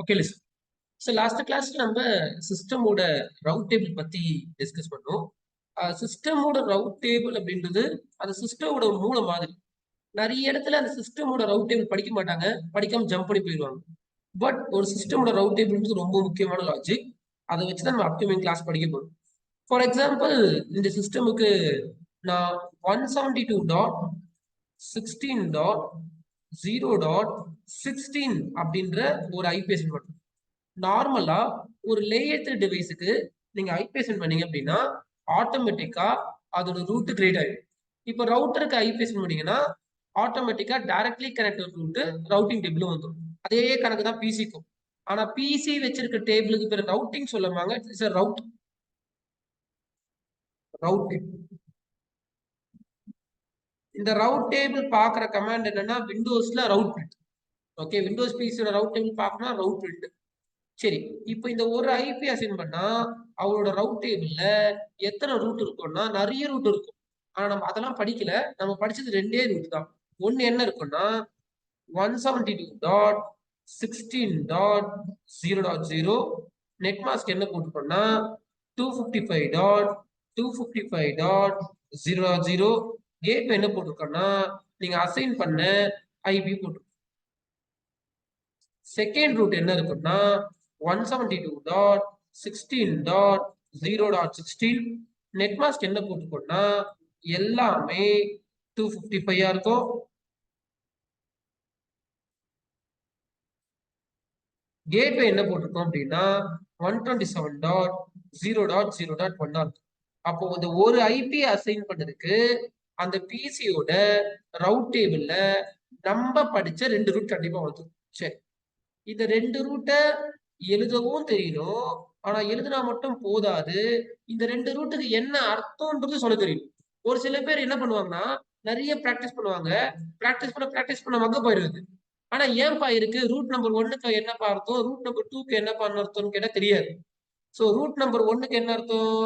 Okay listen. So last கிளாஸ்ல நம்ம சிஸ்டமோட route table பத்தி டிஸ்கஸ் பண்ணோம். சிஸ்டமோட ரவுட் டேபிள் அப்படின்றது அந்த சிஸ்டமோட மூல மாதிரி. நிறைய இடத்துல அந்த சிஸ்டமோட ரவுட் டேபிள் படிக்க மாட்டாங்க, படிக்காம ஜம்ப் பண்ணி போயிடுவாங்க. பட் ஒரு சிஸ்டமோட ரவுட் டேபிள்ன்றது ரொம்ப முக்கியமான லாஜிக். அதை வச்சு தான் நம்ம அப்கமிங் கிளாஸ் படிக்க போறோம். ஃபார் எக்ஸாம்பிள், இந்த சிஸ்டமுக்கு நான் 172.16.0.16 அப்படின்ற ஒரு ஐபி சென்ட் பண்ணுறேன். நார்மலா ஒரு லேயர் 3 டிவைஸுக்கு நீங்க ஐபி சென்ட் பண்ணீங்க அப்படின்னா ஆட்டோமேட்டிக்கா அதோட ரூட் கிரியேட் ஆயிடும். இப்போ ரவுட்டருக்கு ஐபி சென்ட் பண்ணீங்கன்னா ஆட்டோமேட்டிக்கா directly connected route routing table வந்துடும். அதே கணக்கு தான் பிசிக்கும். ஆனா பிசி வச்சிருக்க டேபிளுக்கு பேர் ரவுட்டிங் சொல்லுவாங்க. இட்ஸ் ரவுட் இந்த ரவுட் டேபிள் பாக்குற கமாண்ட் என்னன்னா விண்டோஸ்ல ரவுட் பிரிண்ட். ஓகே, விண்டோஸ் பிசியோட ரவுட் டேபிள் பார்க்கணும் ரவுட் பிரிண்ட். சரி, இப்போ இந்த ஒரு ஐபி அசைன் பண்ணா அவரோட ரவுட் டேபிள்ல எத்தனை ரூட் இருக்கும்னா நிறைய ரூட் இருக்கும். ஆனா நம்ம அதெல்லாம் படிக்கல. நம்ம படிச்சது ரெண்டே ரூட் தான். ஒன்னு என்ன இருக்கும்னா 172.16.0.0. நெட் மாஸ்க் என்ன போட்டுக்கோன்னா 255.255.0.0. கேட் என்ன போட்டிருக்கோம்னா நீங்க அசைன் பண்ண ஐபி போட்டு. செகண்ட் ரூட் என்ன இருக்குன்னா 172.16.0.16. நெட் மாஸ்க் என்ன போட்டுக்கோன்னா எல்லாமே 255 இருக்கும். கேட்வே என்ன போட்டிருக்கோம் அப்படின்னா 127.0.0.1 இருக்கும். அப்போ இந்த ஒரு ஐபி அசைன் பண்ணதுக்கு அந்த பிசியோட ரவுட் டேபிள்ல நம்ம படிச்ச ரெண்டு ரூட் கண்டிப்பா வந்துடும். சரி, இந்த ரெண்டு ரூட்டை எழுதவும் தெரியணும். ஆனா எழுதுனா மட்டும் போதாது, இந்த ரெண்டு ரூட்டுக்கு என்ன அர்த்தம்ன்றது சொல்ல தெரியும். ஒரு சில பேர் என்ன பண்ணுவாங்கன்னா நிறைய பிராக்டிஸ் பண்ணுவாங்க. பிராக்டிஸ் பண்ண மக்க போயிடுது. ஆனா ஏன்பா இருக்கு ரூட் நம்பர் 1க்கு என்னப்பா அர்த்தம், ரூட் நம்பர் 2க்கு என்னப்பா அர்த்தம்னு கேட்டா தெரியாது. சோ ரூட் நம்பர் 1க்கு என்ன அர்த்தம்,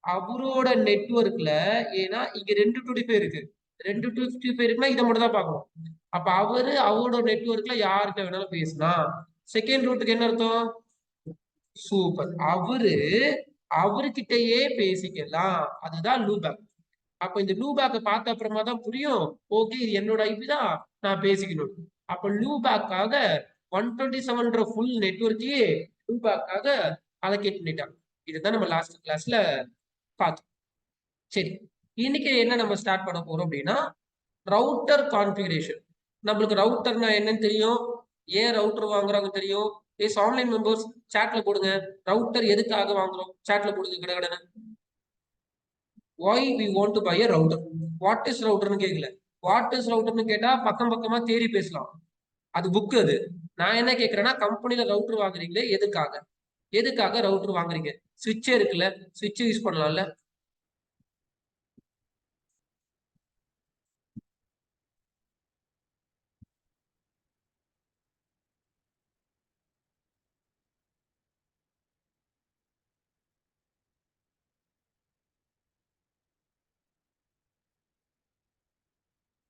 அவரோட நெட்வொர்க்ல, ஏன்னா இங்க 225 இருக்கு, 225 இருக்குன்னா இதை மட்டும் தான் பார்க்கணும். அப்ப அவரோட நெட்வொர்க்ல யார்கிட்ட வேணாலும் பேசலாம். செகண்ட் ரூட்டுக்கு என்ன அர்த்தம், சூப்பர், அவர்கிட்டயே பேசிக்கலாம். அதுதான் லூபேக். அப்ப இந்த லூபேக்கை பார்த்த அப்புறமா தான் புரியும், ஓகே இது என்னோட ஐபி தான், நான் பேசிக்கணும். அப்ப லூபேக்காக 127 ஃபுல் நெட்வொர்க்கையே லூபேக்காக அலோகேட் பண்ணிட்டாங்க. இதுதான் நம்ம லாஸ்ட் கிளாஸ்ல பார்த்தோம். சரி, இன்னைக்கு என்ன நம்ம ஸ்டார்ட் பண்ண போறோம் அப்படின்னா ரவுட்டர் கான்ஃபிகரேஷன். நம்மளுக்கு ரவுட்டர்னா என்னன்னு தெரியும், ஏன் ரவுட்டர் வாங்குறாங்க தெரியும். ஆன்லைன் மெம்பர்ஸ் சாட்ல போடுங்க, ரவுட்டர் எதுக்காக வாங்குறோம் சாட்ல போடுங்க கடகடன்னு. why we want to buy a router. what is router னு கேட்கல. what is router னு கேட்டா பக்கம் பக்கமா தேடி பேசலாம், அது புக். அது நான் என்ன கேட்கறேன்னா கம்பெனில ரவுட்டர் வாங்குறீங்களே எதுக்காக ரவுட்டர் வாங்குறீங்க. சுவிட்சே இருக்குல்ல, சுவிட்ச் யூஸ் பண்ணலாம்ல.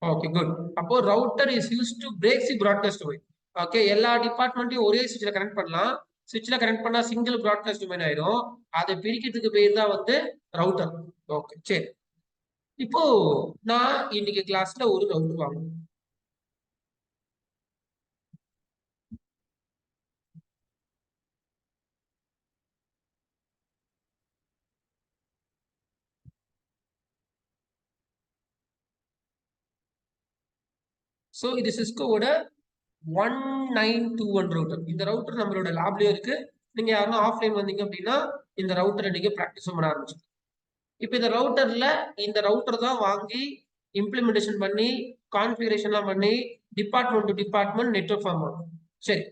Okay good. அப்போ router is use to break the broadcast domain. Okay, எல்லா டிபார்ட்மெண்ட்டையும் ஒரே சுவிட்ச்ல கனெக்ட் பண்ணலாம். சுவிட்ச்ல கனெக்ட் பண்ணா சிங்கிள் பிராட்காஸ்ட் டொமைன் ஆயிடும். அதை பிரிக்கிறதுக்கு பேர் தான் ரவுட்டர். ஓகே சரி, இப்போ நான் இன்னைக்கு கிளாஸ்ல ஒரு ரவுட்டர் வாங்குவேன். ஸோ இது சிஸ்கோவோட 1921 ரவுட்டர். இந்த ரவுட்டர் நம்மளோட லேப்லயும் இருக்கு. நீங்க யாரும் ஆஃப்லைன் வந்தீங்க அப்படின்னா இந்த ரவுட்டரை நீங்க பிராக்டிஸ் பண்ண ஆரம்பிச்சு. இப்போ இந்த ரவுட்டர் தான் வாங்கி இம்ப்ளிமெண்டேஷன் பண்ணி கான்ஃபிகரேஷன்லாம் பண்ணி department to department network form ஆகும். சரி,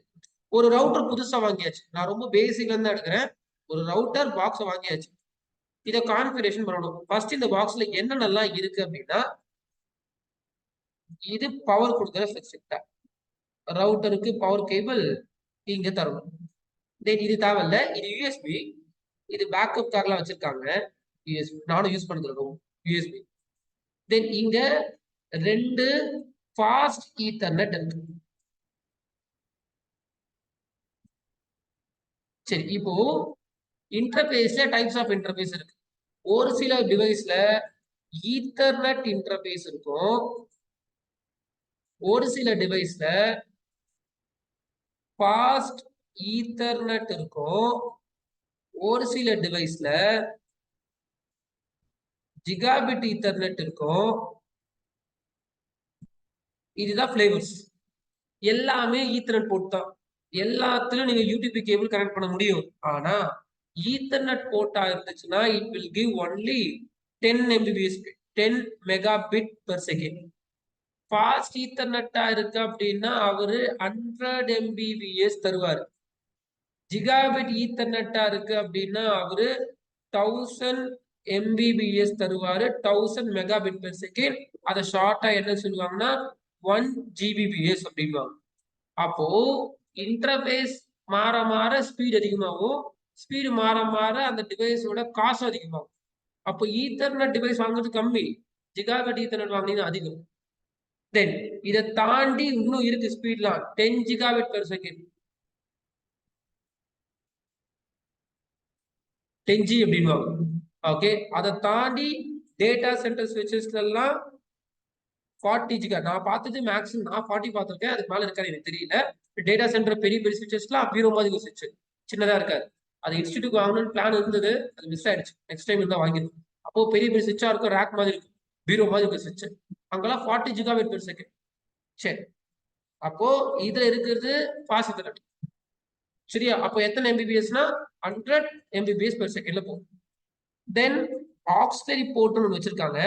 ஒரு ரவுட்டர் புதுசா வாங்கியாச்சு. நான் ரொம்ப பேசிக்ல இருந்து எடுக்கிறேன். ஒரு ரவுட்டர் பாக்ஸ் வாங்கியாச்சு, இதை கான்ஃபிகரேஷன் பண்ணணும். ஃபர்ஸ்ட் இந்த பாக்ஸ்ல என்னென்னலாம் இருக்கு அப்படின்னா, இது பவர் கொடுக்குற செக்ஷன். ரவுட்டருக்கு பவர் கேபிள் இங்க தரணும். தென் இது தேவையில்ல, இது யூஎஸ்பி. இது பேக்கப் கார்லாம் வச்சிருக்காங்க. யூஎஸ்பி நானும் யூஸ் பண்ணிருக்கோம் யூஎஸ்பி. தென் இங்க ரெண்டு ஃபாஸ்ட் ஈத்தர்நெட் இருக்கு. சரி, இப்போ இன்டர்பேஸ்ல டைப்ஸ் ஆஃப் இன்டர்பேஸ் இருக்கு. ஒரு சில டிவைஸ்ல ஈத்தர்நெட் இன்டர்பேஸ் இருக்கும். ஒரு சில டிவைஸ்ல ஃபாஸ்ட் ஈத்தர்நெட் இருக்கும். ஒரு சில டிவைஸ்ல ஜிகாபிட் ஈத்தர்நெட் இருக்கும். இதுதான் ஃபிளேவர்ஸ். எல்லாமே ஈத்தர்நெட் போர்ட் தான். எல்லாத்துலயும் நீங்க யூடிபி கேபிள் கனெக்ட் பண்ண முடியும். ஆனா ஈத்தர்நெட் போர்ட்டா இருந்துச்சுன்னா it will give only 10 Mbps, 10 megabit per second. Fast ஈத்தர்நெட்டா இருக்கு அப்படின்னா அவரு 100 Mbps தருவாரு. ஜிகாபிட் ஈத்தர்நெட்டா இருக்கு அப்படின்னா அவரு 1000 Mbps தருவாரு. 1000 மெகாபிட் பெர் செகண்ட். அதை ஷார்ட்டா என்ன சொல்லுவாங்கன்னா 1 Gbps அப்படின்வாங்க. அப்போ இன்டர்பேஸ் மாற மாற ஸ்பீட் அதிகமாகும். ஸ்பீடு மாற மாற அந்த டிவைஸோட காசு அதிகமாகும். அப்போ ஈத்தர்நெட் டிவைஸ் வாங்குறது கம்மி, ஜிகாபிட் ஈத்தர்நெட் வாங்கினீங்கன்னா அதிகம். தென் இதை தாண்டி இன்னும் இருக்கு ஸ்பீட்லாம் 10 ஜிகாபிட் பெர் செகண்ட், 10G அப்படின்வாங்க. ஓகே, அதை தாண்டி டேட்டா சென்டர் ஸ்விட்சஸ்ல எல்லாம் 40 ஜிகா. நான் பார்த்தது மேக்ஸிமம் நான் 40 பார்த்திருக்கேன். அதுக்கு மேல இருக்காது எனக்கு தெரியல. டேட்டா சென்டர் பெரிய பெரிய ஸ்விட்சஸ்லாம் பீரோ மாதிரி ஒரு ஸ்விட்ச், சின்னதா இருக்காது. அது இன்ஸ்டிடியூட் வாங்கணும்னு பிளான் இருந்தது, அது மிஸ் ஆயிடுச்சு. நெக்ஸ்ட் டைம் இருந்தா வாங்கிருக்கும். அப்போ பெரிய பெரிய ஸ்விட்சா இருக்கும், ரேக் மாதிரி இருக்கும், பீரோ மாதிரி இருக்கும் ஸ்விட்ச். அங்கெல்லாம் 40 ஜிகாபைட் பெர் செகண்ட். சரி, அப்போ இதுல இருக்கிறது ஃபாஸ்ட் இன்டர்நெட். சரியா? அப்போ எத்தனை எம்பிபிஎஸ்னா 100 Mbps பெர் செகண்ட்ல போகும். தென் ஆக்ஸ்லரி போர்ட்னு ஒன்று வச்சிருக்காங்க.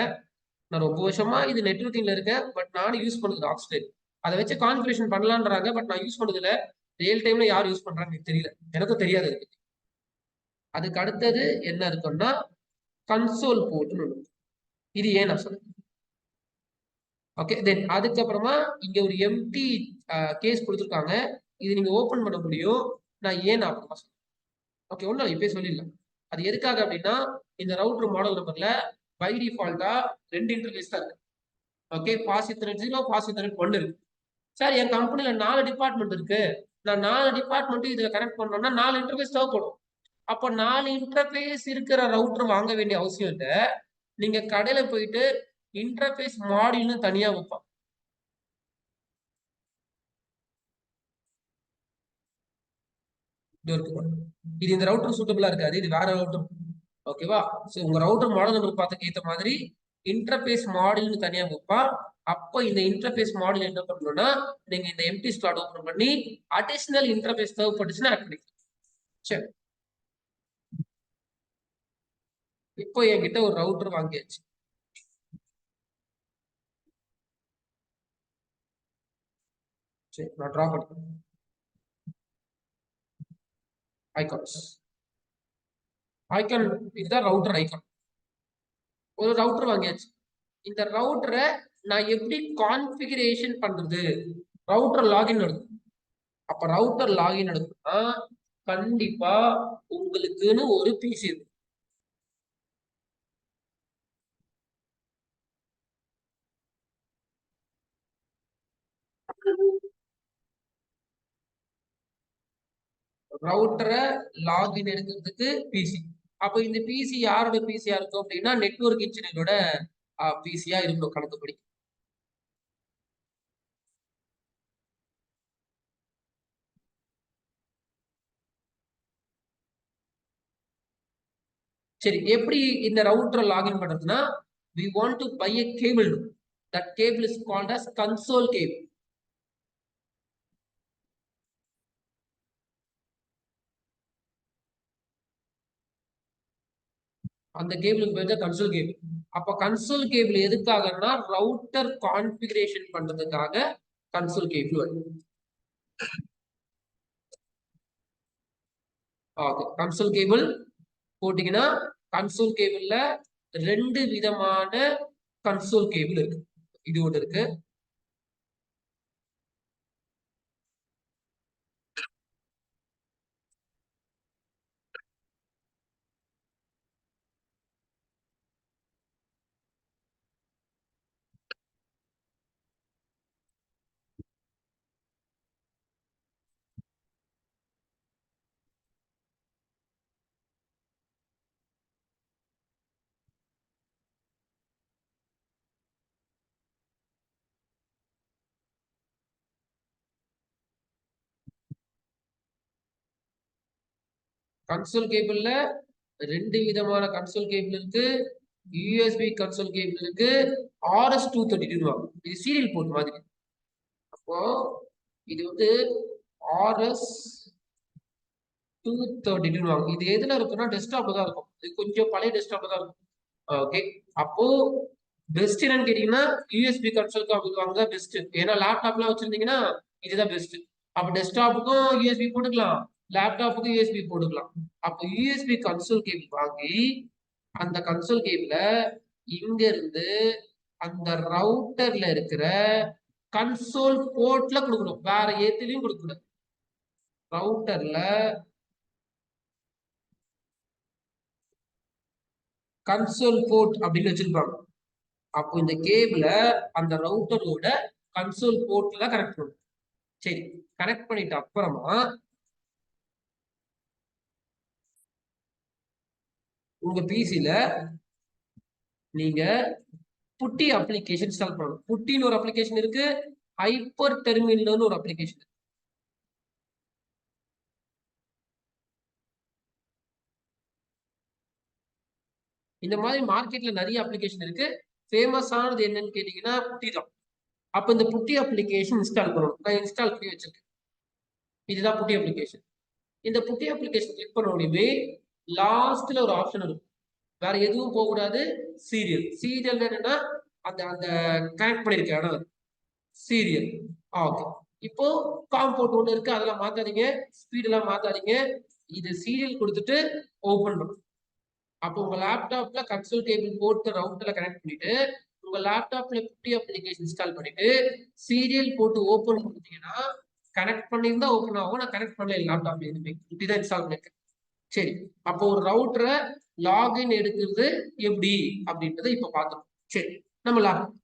நான் ரொம்ப வருஷமா இது நெட்வொர்க்கிங்ல இருக்கேன், பட் நானும் யூஸ் பண்ணது ஆக்ஸ்லரி. அதை வச்சு கான்ஃபிகரேஷன் பண்ணலான்றாங்க, பட் நான் யூஸ் பண்ணதுல ரியல் டைம்ல யார் யூஸ் பண்றாங்க எனக்கு தெரியல, எனக்கும் தெரியாது இருக்கு. அதுக்கு அடுத்தது என்ன இருக்குன்னா கன்சோல் போர்ட்னு ஒன்று. இது ஏன் நான் சொல்றேன். ஓகே, தென் அதுக்கப்புறமா இங்க ஒரு எம்டி கேஸ் கொடுத்துருக்காங்க. இது நீங்க ஓபன் பண்ண முடியும். நான் ஏன் அப்புறமா சொல்றேன். ஓகே, ஒன்றும் இப்பயே சொல்லிடலாம். அது எதுக்காக அப்படின்னா இந்த ரவுட்டர் மாடல் நம்பர்ல பை டிஃபால்ட்டா 2 இன்டர்ஃபேஸ் தான் இருக்கு. Okay, pass Ethernet 0, pass Ethernet 1 இருக்கு. சார் என் கம்பெனில 4 டிபார்ட்மெண்ட் இருக்கு, நான் 4 டிபார்ட்மெண்ட் இதுல கனெக்ட் பண்ணோம்னா 4 இன்டர்ஃபேஸ் தேவைப்படும். அப்போ 4 இன்டர்ஃபேஸ் இருக்கிற ரவுட்டர் வாங்க வேண்டிய அவசியம் இல்லை. நீங்க கடையில போயிட்டு இன்டர்ஃபேஸ் மாடியூல்னு தனியா வைப்பான். இது இந்த ரவுட்டர் சூட்டபிளா இருக்காது, இது வேற ரவுட்டர். ஓகேவா? சோ உங்க ரவுட்டர் மாடல் நம்பர் பார்த்து ஏத்த மாதிரி இன்டர்ஃபேஸ் மாடியூல்னு தனியா வைப்பான். அப்போ இந்த இன்டர்ஃபேஸ் மாடியூல் என்ன பண்ணணும்னா நீங்க இந்த எம்டி ஸ்லாட் ஓபன் பண்ணி அடிஷனல் இன்டர்ஃபேஸ் தேவைப்பட்டுச்சுன்னா ஆட் பண்ணிக்கலாம். சரி, இப்போ என்கிட்ட ஒரு ரவுட்டர் வாங்கியாச்சு. சரி, நான் டிரா பண்ணுறேன் ஐகான்ஸ். ஐகான் இதுதான் ரவுட்டர் ஐகான். ஒரு ரவுட்டர் வாங்கியாச்சு. இந்த ரவுட்டரை நான் எப்படி கான்ஃபிகரேஷன் பண்றது? ரவுட்டர் லாகின் எடுக்கும். அப்ப ரவுட்டர் லாகின் எடுக்கும்னா கண்டிப்பா உங்களுக்குன்னு ஒரு பிசி இருக்கும். ரவுட்டரை லாகின் எடுக்கிறதுக்கு பிசி. அப்ப இந்த பிசி யாரோட பிசியா இருக்கும் அப்படின்னா நெட்வொர்க் இன்ஜினியரோட பிசியா இருக்கும் கணக்குப்படி. சரி, எப்படி இந்த ரவுட்டரை லாகின் பண்றதுன்னா we want to buy a cable. That cable is called as console cable. அந்த கேபிளுக்கு பேர் தான் கன்சோல் கேபிள். அப்ப கன்சோல் கேபிள் எதுக்காகன்னா ரவுட்டர் கான்ஃபிகரேஷன் பண்றதுக்காக கன்சோல் கேபிள் வரும். ஓகே, கன்சோல் கேபிள் போட்டீங்கன்னா கன்சோல் கேபிள்ல 2 விதமான கன்சோல் கேபிள் இருக்கு. இது ஒன்று இருக்கு. கன்சோல் கேபிள்ல 2 விதமான கன்சோல் கேபிள் இருக்கு, யூஎஸ்பி கன்சோல் கேபிள் இருக்கு, RS-232 இது சீரியல் போர்ட் மாதிரி. அப்போ இது வந்து RS-232 இது எதுல இருக்குன்னா டெஸ்க்டாப்ல தான் இருக்கும். இது கொஞ்சம் பழைய டெஸ்க்டாப்ல தான் இருக்கும். ஓகே, அப்போ பெஸ்ட் என்னன்னு கேட்டீங்கன்னா யூஎஸ்பி கன்சோல் வாங்க தான் பெஸ்ட். ஏன்னா லேப்டாப்லாம் வச்சிருந்தீங்கன்னா இதுதான் பெஸ்ட். அப்ப டெஸ்க்டாப்புக்கும் யூஎஸ்பி போட்டுக்கலாம், லேப்டாப்புக்கும் யூஎஸ்பி போட்டுக்கலாம். அப்போ யூஎஸ்பி கன்சோல் கேபிள் வாங்கி அந்த கன்சோல் கேபிள இங்க இருந்து அந்த ரவுட்டர்ல இருக்கிற கன்சோல் போர்ட்ல கொடுக்கணும், வேற எதுலயும் கொடுக்கக்கூடாது. ரவுட்டர்ல கன்சோல் போர்ட் அப்படின்னு வச்சிருப்பாங்க. அப்போ இந்த கேபிள அந்த ரவுட்டரோட கன்சோல் போர்ட்ல கனெக்ட் பண்ணணும். சரி, கனெக்ட் பண்ணிட்ட அப்புறமா உங்க பிசில நீங்க புட்டி அப்ளிகேஷன் இன்ஸ்டால் பண்ணணும். புட்டின்னு ஒரு அப்ளிகேஷன் இருக்கு, ஹைப்பர் டெர்மினல்னு ஒரு அப்ளிகேஷன். இந்த மாதிரி மார்க்கெட்ல நிறைய அப்ளிகேஷன் இருக்கு. ஃபேமஸ் ஆனது என்னன்னு கேட்டீங்கன்னா புட்டி தான். அப்ப இந்த புட்டி அப்ளிகேஷன் இன்ஸ்டால் பண்ணணும். நான் இன்ஸ்டால் பண்ணி வச்சிருக்கேன். இதுதான் புட்டி அப்ளிகேஷன். இந்த புட்டி அப்ளிகேஷன் கிளிக் பண்ண உடனே லாஸ்ட்ல ஒரு ஆப்ஷன் இருக்கும், வேற எதுவும் போக கூடாது, சீரியல். சீரியல் என்னன்னா அந்த அந்த கனெக்ட் பண்ணிருக்க இடம் சீரியல். ஓகே, இப்போ காம்போர்ட் ஒண்ணு இருக்கு, அதெல்லாம் மாத்தாதீங்க, ஸ்பீட் எல்லாம் மாத்தாதீங்க. இது சீரியல் கொடுத்துட்டு ஓபன் பண்ணும். அப்போ உங்க லேப்டாப்ல கன்சோல் கேபிள் போட்டு ரவுட்டர்ல கனெக்ட் பண்ணிட்டு உங்க லேப்டாப்ல புட்டி அப்ளிகேஷன் இன்ஸ்டால் பண்ணிட்டு சீரியல் போட்டு ஓபன் கொடுத்தீங்கன்னா கனெக்ட் பண்ணியிருந்தா ஓபன் ஆகும். நான் கனெக்ட் பண்ணல லேப்டாப்ல எதுவுமே, இப்படிதான் இன்ஸ்டால் பண்ணிருக்கேன். சரி, அப்போ ஒரு ரவுட்டரை லாகின் எடுக்கிறது எப்படி அப்படின்றத இப்ப பார்த்தோம். சரி, நம்ம லேப்டாப்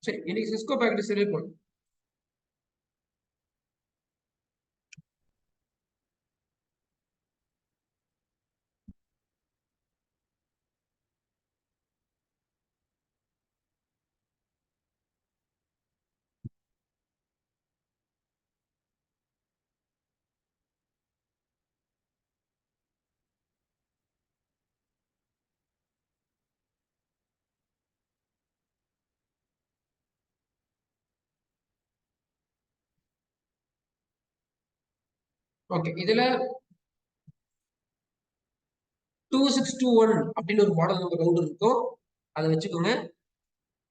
சரி, இன்னைக்கு சிஸ்கோ பேக்கெட் சரி போடும். ஓகே, இதுல 2621 அப்படின்னு ஒரு மாடல் நம்பர் ரவுண்டர் இருக்கும், அதை வச்சுக்கோங்க.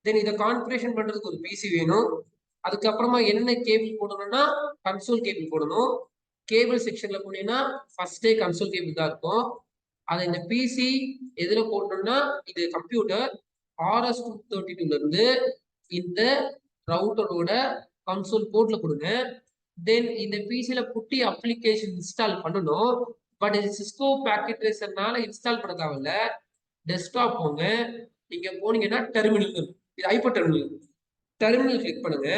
தென் இதை கான்ஃபிகரேஷன் பண்றதுக்கு ஒரு பிசி வேணும். அதுக்கப்புறமா என்ன கேபிள் போடணும்னா கன்சோல் கேபிள் போடணும். கேபிள் செக்ஷன்ல போனீங்கன்னா ஃபர்ஸ்டே கன்சோல் கேபிள் தான் இருக்கும். அதை இந்த பிசி எதுல போடணும்னா இது கம்ப்யூட்டர் RS-232 இருந்து இந்த ரவுட்டரோட கன்சோல் போர்ட்ல கொடுங்க. தென் இந்த பிசில புட்டி அப்ளிகேஷன் இன்ஸ்டால் பண்ணணும். பட் இது சிஸ்கோ பேக்கெட் ரேசர்னால இன்ஸ்டால் பண்ண தேவையில்ல. டெஸ்க்டாப் போங்க, நீங்க போனீங்கன்னா டெர்மினல், இது ஹைப்பர் டெர்மினல். டெர்மினல் கிளிக் பண்ணுங்க,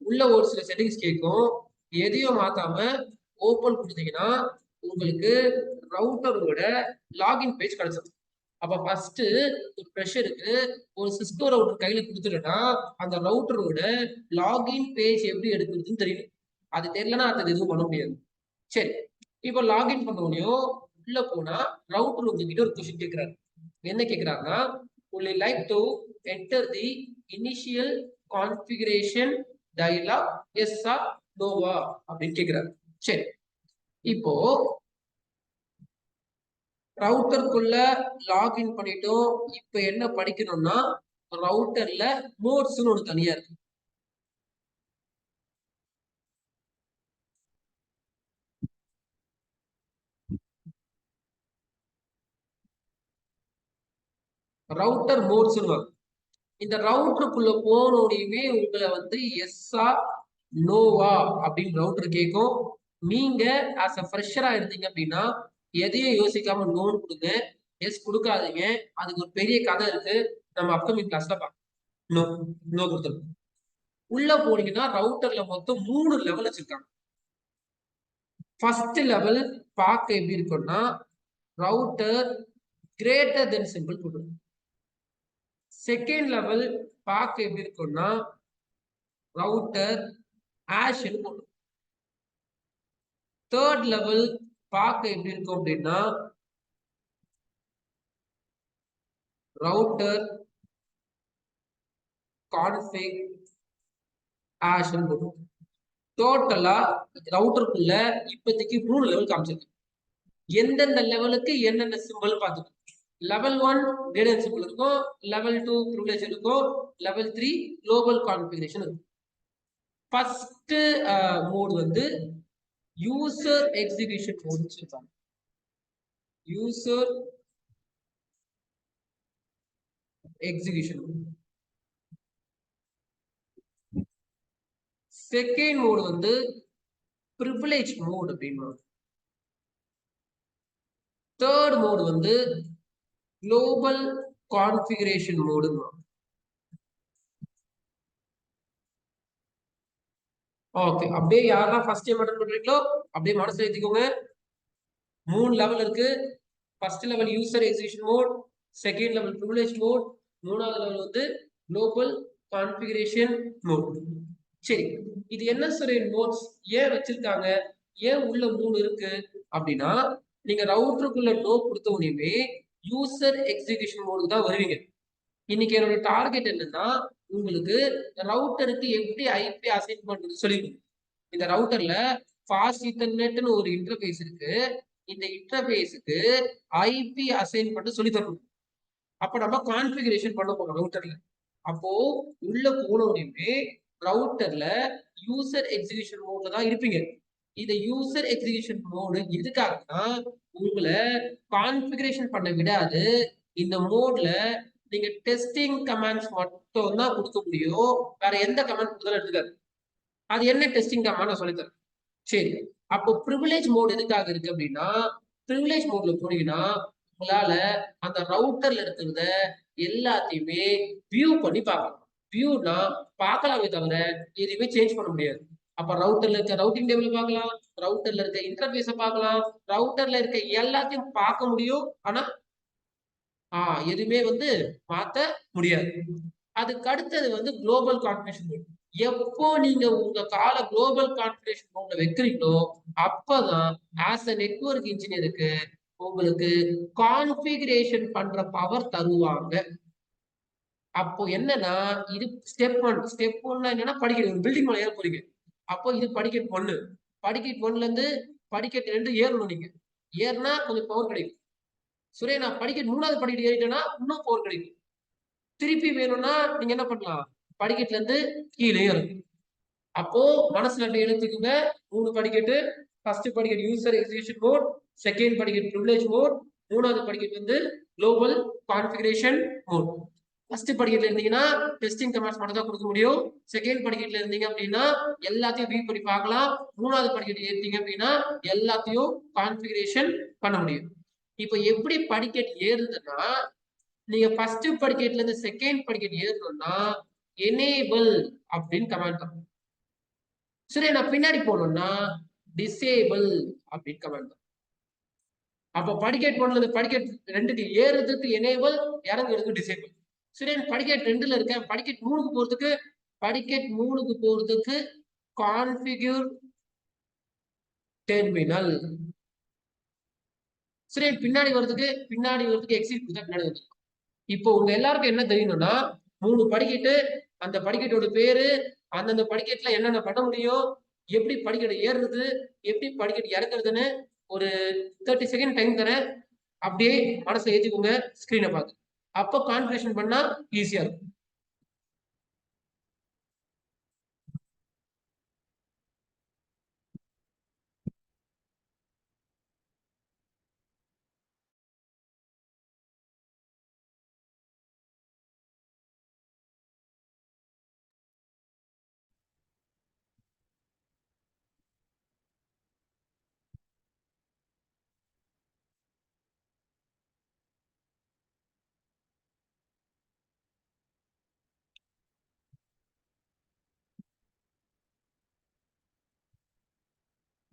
உள்ள ஒரு சில செட்டிங்ஸ் கேட்கும், எதையும் மாத்தாம ஓபன் கொடுத்தீங்கன்னா உங்களுக்கு ரவுட்டரோட லாகின் பேஜ் கிடைச்சிடும். அப்ப ஃபர்ஸ்ட் ஒரு ப்ரெஷருக்கு ஒரு சிஸ்கோ ரவுட்டர் கையில கொடுத்துட்டா அந்த ரவுட்டரோட லாகின் பேஜ் எப்படி எடுக்கிறதுன்னு தெரியும். அது தெரியலன்னா அது எதுவும் பண்ண முடியாது. சரி, இப்போ லாகின் பண்ண முடியும். உள்ள போனா ரவுட்டர் உங்ககிட்ட ஒரு கொஸ்டின் கேட்கிறாரு. என்ன கேட்கிறாருன்னா would you like to enter the initial configuration dialog yes or no அப்படின்னு கேட்கிறாரு. சரி, இப்போ ரவுட்டருக்குள்ள லாகின் பண்ணிட்டோம். இப்ப என்ன படிக்கணும்னா ரவுட்டர்ல மோட்ஸ்னு ஒண்ணு தனியா இருக்கு. ரவுட்டர் மோட்ஸ் வரும். இந்த ரவுட்டருக்குள்ள போனோடையுமே உங்களை வந்து எஸ்ஸா நோவா அப்படின்னு ரவுட்டர் கேட்கும். நீங்க ஆஸ் அ ஃப்ரெஷரா இருந்தீங்க அப்படின்னா எதையும் யோசிக்காம நோன்னு கொடுங்க. எஸ் கொடுக்காதீங்க. அதுக்கு ஒரு பெரிய கதை இருக்கு. நம்ம அப்கமிங் கிளாஸ்ல பார்க்கலாம். நோ நோ கொடுத்துருக்கோம். உள்ள போனீங்கன்னா ரவுட்டர்ல மொத்தம் 3 லெவல் வச்சிருக்காங்க. ஃபர்ஸ்ட் லெவல் பார்க்க எப்படி இருக்கும்னா ரவுட்டர் கிரேட்டர் தென் சிம்பிள் கொடுக்கும். செகண்ட் லெவல் பார்க்க எப்படி இருக்கும்னா ரவுட்டர் ஆஷ் போடும். தேர்ட் லெவல் பார்க்க எப்படி இருக்கும் அப்படின்னா ரவுட்டர் கான்ஃபிக் ஆஷ் போடும். டோட்டலா ரவுட்டருக்குள்ள இப்போதைக்கு 3 லெவல் காமிச்சிருக்கு. எந்தெந்த லெவலுக்கு என்னென்ன சிம்பிள் பார்த்துக்கணும். லெவல் 1 டேட்டா சிம்பிள் இருக்கும், லெவல் 2 ப்ரிவிலேஜ் இருக்கும், லெவல் 3 குளோபல் கான்ஃபிகரேஷன் இருக்கும். ஃபர்ஸ்ட் மோட் வந்து யூசர் எக்ஸிகியூஷன் மோட் சொல்றாங்க. User execution mode. Second mode வந்து ப்ரிவிலேஜ் மோட் அப்படின்னு. தேர்ட் மோட் வந்து குளோபல் கான்ஃபிகரேஷன் மோடு. ஓகே, அப்படியே யாரெல்லாம் ஃபர்ஸ்ட் டைம் அட்டன் பண்றீங்களோ அப்படியே மனசுல ஏத்திக்கோங்க. 3 லெவல் இருக்கு. First level user execution mode, second level privilege mode, மூணாவது லெவல் வந்து குளோபல் கான்ஃபிகரேஷன் மோட். சரி, இது என்ன சரி மோட்ஸ் ஏன் வச்சிருக்காங்க, ஏன் உள்ள 3 இருக்கு அப்படின்னா நீங்க ரவுட்டருக்குள்ள நோ கொடுத்த உடனே யூசர் எக்ஸிகியூஷன் மோடுக்கு தான் வருவீங்க. இன்னைக்கு என்னோட டார்கெட் என்னன்னா உங்களுக்கு ரவுட்டருக்கு எப்படி ஐபி அசைன் பண்றது சொல்லிடுங்க. இந்த ரவுட்டர்ல ஃபாஸ்ட் ஈத்தர்நெட்னு ஒரு இன்டர்ஃபேஸ் இருக்கு. இந்த இன்டர்ஃபேஸுக்கு ஐபி அசைன் பண்ண சொல்லி தரணும். அப்ப நம்ம கான்ஃபிகரேஷன் பண்ண போறோம் ரவுட்டர்ல. அப்போ உள்ள போனோடனே ரவுட்டர்ல யூசர் எக்ஸிகியூஷன் மோட்ல தான் இருப்பீங்க. இந்த யூசர் எக்ஸிகியூஷன் மோடு எதுக்காகனா உங்களை கான்ஃபிகரேஷன் பண்ண விடாது. இந்த மோட்ல நீங்க டெஸ்டிங் கமாண்ட்ஸ் மட்டும் தான் கொடுக்க முடியும். வேற எந்த கமாண்ட் கொடுத்தாலும் எடுத்துக்காது. அது என்ன டெஸ்டிங் கமாண்ட் நான் சொல்லித்தரேன். சரி, அப்போ ப்ரிவிலேஜ் மோட் எதுக்காக இருக்கு அப்படின்னா ப்ரிவிலேஜ் மோட்ல போனீங்கன்னா உங்களால அந்த ரவுட்டர்ல இருக்கிறத எல்லாத்தையுமே வியூ பண்ணி பார்க்கலாம். வியூனா பார்க்கலாமே தவிர எதுவுமே சேஞ்ச் பண்ண முடியாது. அப்ப ரவுட்டர்ல இருக்க ரவுட்டிங் டேபிள் பார்க்கலாம், ரவுட்டர்ல இருக்க இன்டர்ஃபேஸ பார்க்கலாம், ரவுட்டர்ல இருக்க எல்லாத்தையும் பார்க்க முடியும். ஆனா எதுவுமே வந்து மாத்த முடியாது. அதுக்கு அடுத்தது வந்து குளோபல் கான்ஃபிகரேஷன் மோட். எப்போ நீங்க உங்க கால குளோபல் கான்ஃபிகரேஷன் மோட்ல வைக்கிறீங்களோ அப்பதான் ஆஸ் அ நெட்வொர்க் இன்ஜினியருக்கு உங்களுக்கு கான்ஃபிகரேஷன் பண்ற பவர் தருவாங்க. அப்போ என்னன்னா இது ஸ்டெப் 1. ஸ்டெப் 1 என்னன்னா படிக்கட்டு, ஒரு பில்டிங் மேல ஏற போறீங்க. அப்போ இது படிக்கட் 1. படிக்கட் 1ல இருந்து படிக்கட் 2 ஏறணும். நீங்க ஏறினா கொஞ்சம் பவர் கிடைக்கும். சுரே நான் படிக்கட் 3வது படிக்கட்டு ஏறிட்டேன்னா இன்னும் பவர் கிடைக்கும். திருப்பி வேணும்னா நீங்க என்ன பண்ணலாம், படிக்கட்டுல இருந்து கீழே இறங்கும். அப்போ மனசுல எழுத்துக்குங்க 3 படிக்கட்டு. ஃபர்ஸ்ட் படிக்கட்டு யூசர் எக்ஸிகியூஷன் மோட், செகண்ட் படிக்கட்டு ப்ரிவிலேஜ் மோட், மூணாவது படிக்கட்டு வந்து குளோபல் கான்ஃபிகரேஷன் மோட். ஃபர்ஸ்ட் படிக்கட்டுல இருந்தீங்கன்னா டெஸ்டிங் கமாண்ட்ஸ் மட்டும் தான் கொடுக்க முடியும். செகண்ட் படிக்கட்டுல இருந்தீங்க அப்படின்னா எல்லாத்தையும் வியூ பண்ணி பார்க்கலாம். மூணாவது படிக்கட்டு ஏறிட்டீங்க அப்படின்னா எல்லாத்தையும் கான்ஃபிகரேஷன் பண்ண முடியும். இப்போ எப்படி படிக்கட்டு ஏறுதுன்னா நீங்க ஃபர்ஸ்ட் படிக்கட்டுல இருந்து செகண்ட் படிக்கட்டு ஏறணும்னா எனேபிள் அப்படின்னு கமெண்ட் பண்ணும். சரி, நான் பின்னாடி போகணும்னா டிசேபிள் அப்படின்னு கமெண்ட் பண்ணும். அப்ப படிக்கட் 1ல இருந்து படிக்கட் 2க்கு ஏறுறதுக்கு எனேபிள், இறங்குறதுக்கு டிசேபிள். சரி, படிக்கட் 2ல இருக்கேன், படிக்கட் 3க்கு போறதுக்கு கான்ஃபிகர் டெர்மினல். சரி, பின்னாடி வரதுக்கு எக்ஸிட் கொடுத்தா பின்னாடி வந்து. இப்போ உங்க எல்லாருக்கும் என்ன தெரியணும்னா 3 படிக்கட்டு, அந்த படிக்கட்டோட பேரு, அந்தந்த படிக்கட்டுல என்னென்ன பண்ண முடியும், எப்படி படிக்கட்டு ஏறுறது, எப்படி படிக்கட்டு இறக்குறதுன்னு ஒரு 30 செகண்ட் டைம் தரேன். அப்படியே மனசுல ஏத்திக்கோங்க ஸ்கிரீனை பார்த்து. அப்போ கான்ஃபிகரேஷன் பண்ணா ஈஸியா இருக்கும்.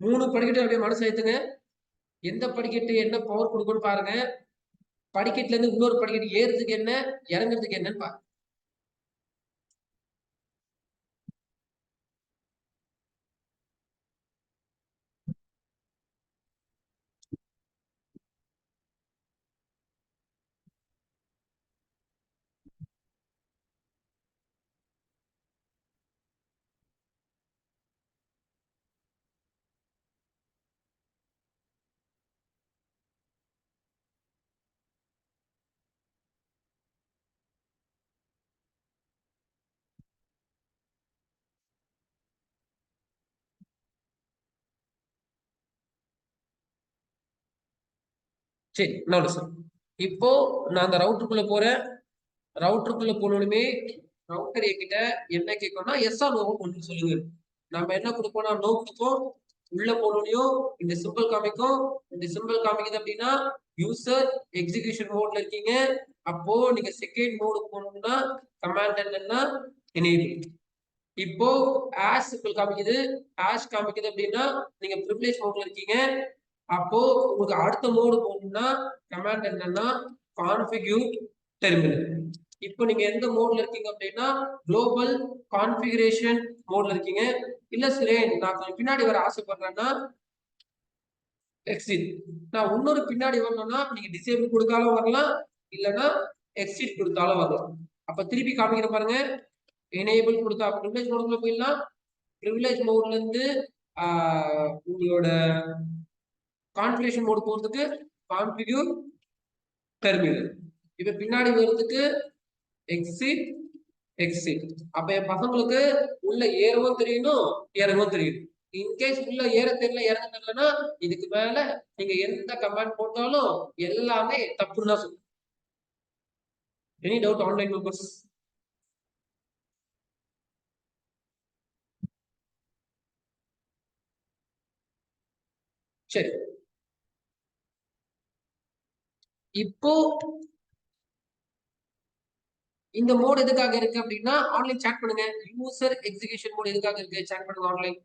3 படிக்கட்டு அப்படியே மனசுல ஏத்துங்க. எந்த படிக்கட்டு என்ன பவர் கொடுக்கும்னு பாருங்க. படிக்கட்டுல இருந்து இன்னொரு படிக்கட்டு ஏறுறதுக்கு என்ன, இறங்குறதுக்கு என்னன்னு பாருங்க. சரி, நான் சார் இப்போ நான் அந்த ரவுட்டருக்குள்ள போறேன். ரவுட்டருக்குள்ள போனோடுமே ரவுட்டர் என்கிட்ட என்ன கேட்கும்னா எஸ் ஆர் நோ ஒன்று சொல்லுங்க. நம்ம என்ன கொடுப்போம்னா நோ கொடுப்போம். உள்ள போனோடையும் இந்த சிம்பிள் காமிக்கும். இந்த சிம்பிள் காமிக்குது அப்படின்னா யூசர் எக்ஸிகியூஷன் மோட்ல இருக்கீங்க. அப்போ நீங்க செகண்ட் மோடு போகணும்னா கமாண்ட் என்னன்னா எனேபிள். இப்போ ஆஷ் சிம்பிள் காமிக்குது. ஆஷ் காமிக்குது அப்படின்னா நீங்க ப்ரிவிலேஜ் மோட்ல இருக்கீங்க. அப்போ உங்களுக்கு அடுத்த மோடு போகணும்னா கமாண்ட் என்னன்னா கான்ஃபிகர் டெர்மினல். இப்போ நீங்க எந்த மோட்ல இருக்கீங்க அப்படின்னா குளோபல் கான்ஃபிகரேஷன் மோட்ல இருக்கீங்க. இல்ல சுரேன் நான் கொஞ்சம் பின்னாடி வர ஆசைப்படுறேன்னா எக்ஸிட். நான் இன்னொரு பின்னாடி வரணும்னா நீங்க டிசேபிள் கொடுத்தாலும் வரலாம், இல்லைன்னா எக்ஸிட் கொடுத்தாலும் வரலாம். அப்ப திருப்பி காமிக்கிற பாருங்க. எனேபிள் கொடுத்தா ப்ரிவிலேஜ் மோடுக்குள்ள போயிடலாம். ப்ரிவிலேஜ் மோட்ல இருந்து உங்களோட கான்ஃபிகரேஷன் மோடு போறதுக்கு கான்ஃபிகர் டெர்மினல். இப்ப பின்னாடி வர்றதுக்கு எக்ஸிட் எக்ஸிட். அப்ப என் பசங்களுக்கு உள்ள ஏறவும் தெரியணும், இறங்கவும் தெரியணும். இன்கேஸ் உள்ள ஏற தெரியல இறங்க தெரியலன்னா இதுக்கு மேல நீங்க எந்த கமெண்ட் போட்டாலும் எல்லாமே தப்புன்னு தான் சொல்லுங்க. Any doubt online members? சரி, இப்போ இந்த மோட் எதுக்காக இருக்கு அப்படின்னா ஆன்லைன் சாட் பண்ணுங்க. யூசர் எக்ஸிகியூஷன் மோட் எதுக்காக இருக்கு சாட் பண்ணுங்க ஆன்லைன்.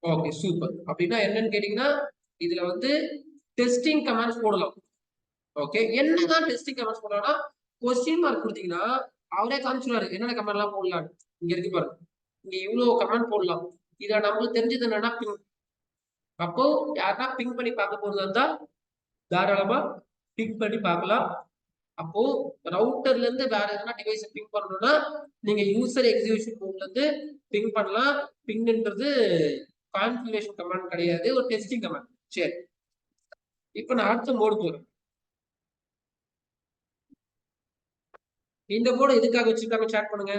Okay super. அப்படின்னா என்னன்னு கேட்டீங்கன்னா இதுல வந்து டெஸ்டிங் கமெண்ட்ஸ் போடலாம். ஓகே, என்னதான் டெஸ்டிங் கமெண்ட்ஸ் போடலாம்னா கொஸ்டின் மார்க் கொடுத்தீங்கன்னா அவரே காமிச்சிருவாரு என்னென்ன கமெண்ட் எல்லாம் போடலாம். இங்க இருக்கு பாருங்க, இங்க இவ்வளவு கமெண்ட் போடலாம். இத நம்மளுக்கு தெரிஞ்சது என்னன்னா பிங். அப்போ யாருன்னா பிங் பண்ணி பார்க்க போறது இருந்தா தாராளமா பிங் பண்ணி பார்க்கலாம். அப்போ ரவுட்டர்ல இருந்து வேற எதனா டிவைஸ் பிங் பண்ணணும்னா நீங்க யூசர் எக்ஸிகியூஷன் மோட்ல இருந்து பிங் பண்ணலாம். பிங்ன்றது கான்ஃபிகரேஷன் கமாண்ட் கிடையாது, ஒரு டெஸ்டிங் கமாண்ட். சரி, இப்போ நான் அடுத்த மோடு போறேன். இந்த மோடு எதுக்காக வச்சிருக்காங்க சேட் பண்ணுங்க.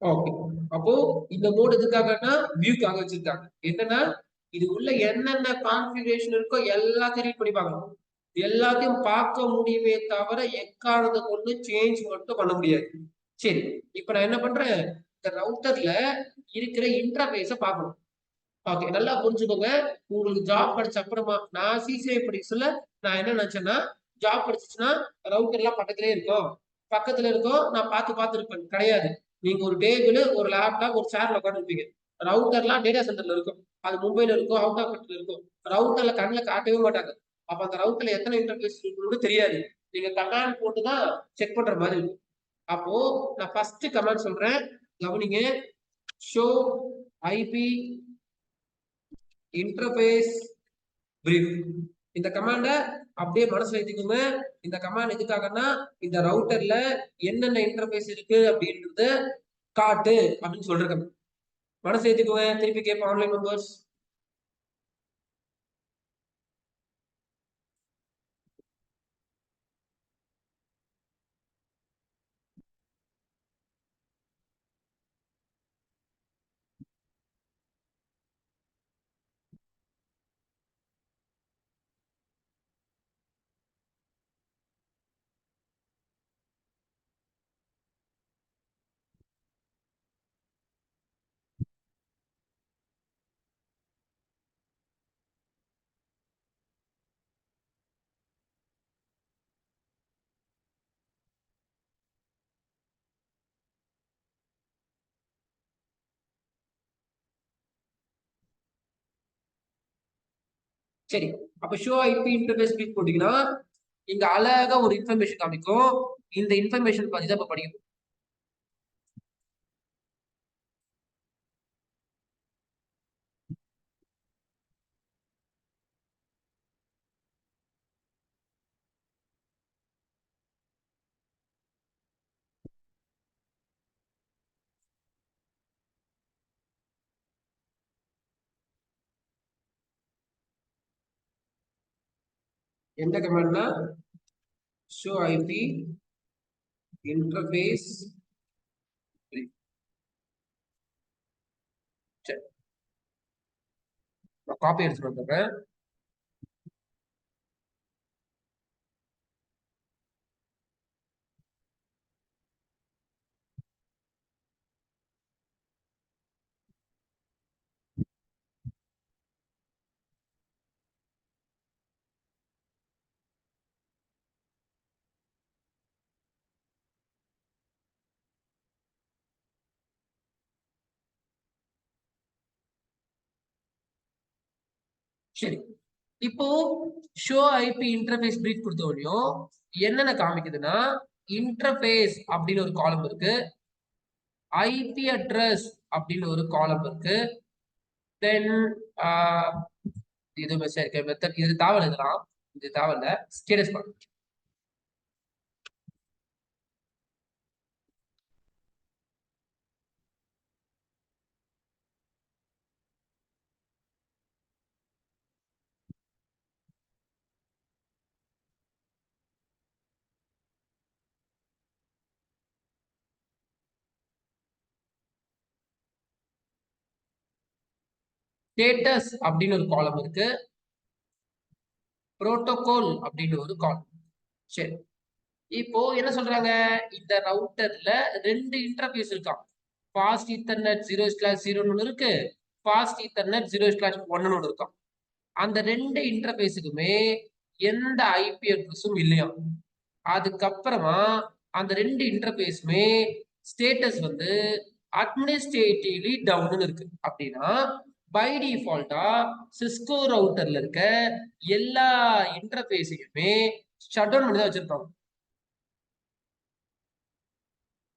ஓகே, அப்போ இந்த மோடு எதுக்காகன்னா வியூக்காக வச்சிருக்காங்க. என்னன்னா இது உள்ள என்னென்ன கான்ஃபிகரேஷன் இருக்கோ எல்லாத்தையும் ரீட் பண்ணி பார்க்கணும். எல்லாத்தையும் பார்க்க முடியுமே தவிர எக்காரணத்தை கொண்டு சேஞ்ச் மட்டும் பண்ண முடியாது. சரி, இப்ப நான் என்ன பண்றேன், இந்த ரவுட்டர்ல இருக்கிற இன்டர்ஃபேஸ பார்க்கணும். ஓகே, நல்லா புரிஞ்சுக்கோங்க. உங்களுக்கு ஜாப் படிச்ச அப்புறமா நான் சிசிஐ படிக்க சொல்ல நான் என்ன நினைச்சேன்னா ஜாப் படிச்சிச்சுன்னா ரவுட்டர் எல்லாம் பக்கத்திலே இருக்கும், பக்கத்துல இருக்கும், நான் பார்த்து இருப்பேன். கிடையாது. நீங்க ஒரு டேபிள், ஒரு லேப்டாப், ஒரு சேர்ல உட்காந்துருப்பீங்க. ரவுட்டர்லாம் டேட்டா சென்டர்ல இருக்கும். அது மும்பைல இருக்கும், அவுட் ஆஃப் கண்ட்ரில இருக்கும். ரவுட்டர்ல கண்ணில் காட்டவே மாட்டாங்க. அப்ப அந்த ரவுட்டர்ல எத்தனை இன்டர்ஃபேஸ் இருக்குன்னு தெரியாது. நீங்க கமாண்ட் போட்டு தான் செக் பண்ற மாதிரி இருக்கும். அப்போ நான் ஃபர்ஸ்ட் கமாண்ட் சொல்றேன், கவனிங்க. Show IP interface brief. இந்த கமாண்ட அப்படியே மனசுல எழுதிக்கோங்க. இந்த கமாண்ட் எதுக்காகன்னா இந்த ரவுட்டர்ல என்னென்ன இன்டர்ஃபேஸ் இருக்கு அப்படின்றத காட்டு அப்படின்னு சொல்றேன். மனசு ஏத்திக்கோங்க. திருப்பி கேட்போம் ஆன்லைன் மெம்பர்ஸ். சரி, அப்ப ஷோ ஐபி இன்டர்ஃபேஸ் கிளிக் போட்டீங்கன்னா இங்க அழகா ஒரு இன்ஃபர்மேஷன் காமிக்கும். இந்த இன்ஃபர்மேஷன் பத்தி தான் இப்ப படிக்கணும். என்ன கமெண்ட்னா ஷோ ஐபி இன்டர்ஃபேஸ். சரி, நான் காப்பி எடுத்துட்டு வந்துடுறேன். சரி, இப்போ ஷோ ஐபி இன்டர்ஃபேஸ் பிரீஃப் கொடுத்தோடையும் என்னென்ன காமிக்குதுன்னா இன்டர்ஃபேஸ் அப்படின்னு ஒரு காலம் இருக்கு, ஐபி அட்ரஸ் அப்படின்னு ஒரு காலம் இருக்கு, தென் இது மெசேஜ் மெத்தட் இது தாவல் இதெல்லாம் இது தாவல்ல ஸ்டேட்டஸ் பாருங்க. ஸ்டேட்டஸ் அப்படின்னு ஒரு காலம் இருக்கு, புரோட்டோகால் அப்படின்னு ஒரு காலம். சரி, இப்போ என்ன சொல்றாங்க, இந்த ரவுட்டர்ல ரெண்டு இன்டர்ஃபேஸ் இருக்கான். ஃபாஸ்ட் ஈத்தர்நெட் 0/0 ஒன்று இருக்கு, ஃபாஸ்ட் ஈத்தர்நெட் 0/1 ஒன்று இருக்கான். அந்த ரெண்டு இன்டர்ஃபேஸுக்குமே எந்த ஐபி அட்ரஸும் இல்லையா. அதுக்கப்புறமா அந்த ரெண்டு இன்டர்ஃபேஸுமே ஸ்டேட்டஸ் வந்து அட்மினிஸ்ட்ரேட்டிவ்லி டவுன் இருக்கு. அப்படின்னா பை டிஃபால்ட்டா சிஸ்கோ ரவுட்டர்ல இருக்க எல்லா இன்டர்ஃபேஸையுமே ஷட் டவுன் பண்ணி தான் வச்சிருப்பாங்க.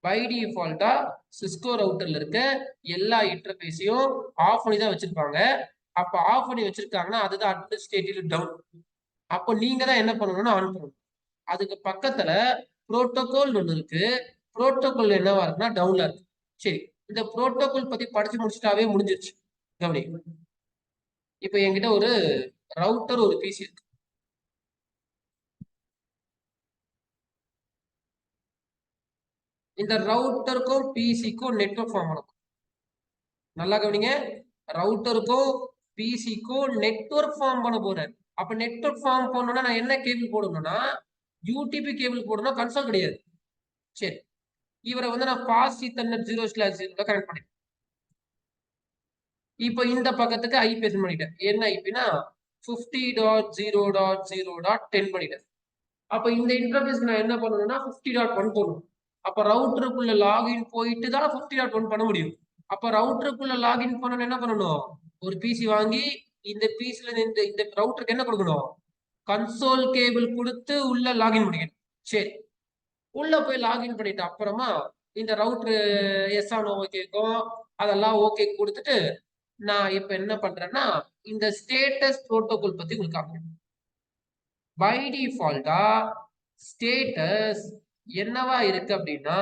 பை டிஃபால்ட்டா சிஸ்கோ ரவுட்டர்ல இருக்க எல்லா இன்டர்ஃபேஸையும் ஆஃப் பண்ணி தான் வச்சிருப்பாங்க. அப்ப ஆஃப் பண்ணி வச்சிருக்காங்கன்னா அதுதான் அட்மினிஸ்ட்ரேட்டிவ் டவுன். அப்போ நீங்க தான் என்ன பண்ணணும்னா ஆன் பண்ணணும். அதுக்கு பக்கத்துல புரோட்டோகால் ஒண்ணு இருக்கு, புரோட்டோகால் என்னவா இருக்குன்னா டவுன்ல இருக்கு. சரி, இந்த புரோட்டோகால் பத்தி படிச்சு முடிச்சுட்டாவே முடிஞ்சிருச்சு. கவனி, இப்ப என்கிட்ட ஒரு ரவுட்டர் ஒரு பிசி இருக்கு. இந்த ரவுட்டருக்கும் பிசிக்கும் நெட்வொர்க் ஃபார்ம் பண்ணணும். நல்லா கவனிங்க, ரவுட்டருக்கும் பிசிக்கும் நெட்வொர்க் ஃபார்ம் பண்ண போறேன். அப்ப நெட்வொர்க் ஃபார்ம் பண்ணணும்னா நான் என்ன கேபிள் போடணும்னா யூடிபி கேபிள் போடணும், கன்சோல் கிடையாது. சரி, இவரை வந்து நான் ஃபாஸ்ட் ஈத்தர்நெட் 0/0 கனெக்ட் பண்ணிட்டேன். இப்போ இந்த பக்கத்துக்கு ஐபி செட் பண்ணிட்டேன். என்ன ஐபினா 50.0.0.10 பண்ணிட்டேன். அப்ப இந்த இன்டர்ஃபேஸ்க்கு நான் என்ன பண்ணணும்னா 50.1 போடணும். அப்ப ரவுட்டருக்குள்ள லாகின் போயிட்டு தான் 50.1 பண்ண முடியும். அப்ப ரவுட்டருக்குள்ள லாகின் பண்ணணும் என்ன பண்ணணும், ஒரு பிசி வாங்கி இந்த பிசில இந்த இந்த ரவுட்டருக்கு என்ன கொடுக்கணும், கன்சோல் கேபிள் கொடுத்து உள்ள லாகின் பண்ணிக்கணும். சரி, உள்ள போய் லாகின் பண்ணிட்டு அப்புறமா இந்த ரவுட்டர் எஸ் ஆனோ கேட்கும், அதெல்லாம் ஓகே கொடுத்துட்டு நான் இப்ப என்ன பண்றேன்னா இந்த ஸ்டேட்டஸ் புரோட்டோகால் பத்தி உங்களுக்கு காமிக்கிறேன். பை டிஃபால்ட்டா ஸ்டேட்டஸ் என்னவா இருக்கு அப்படின்னா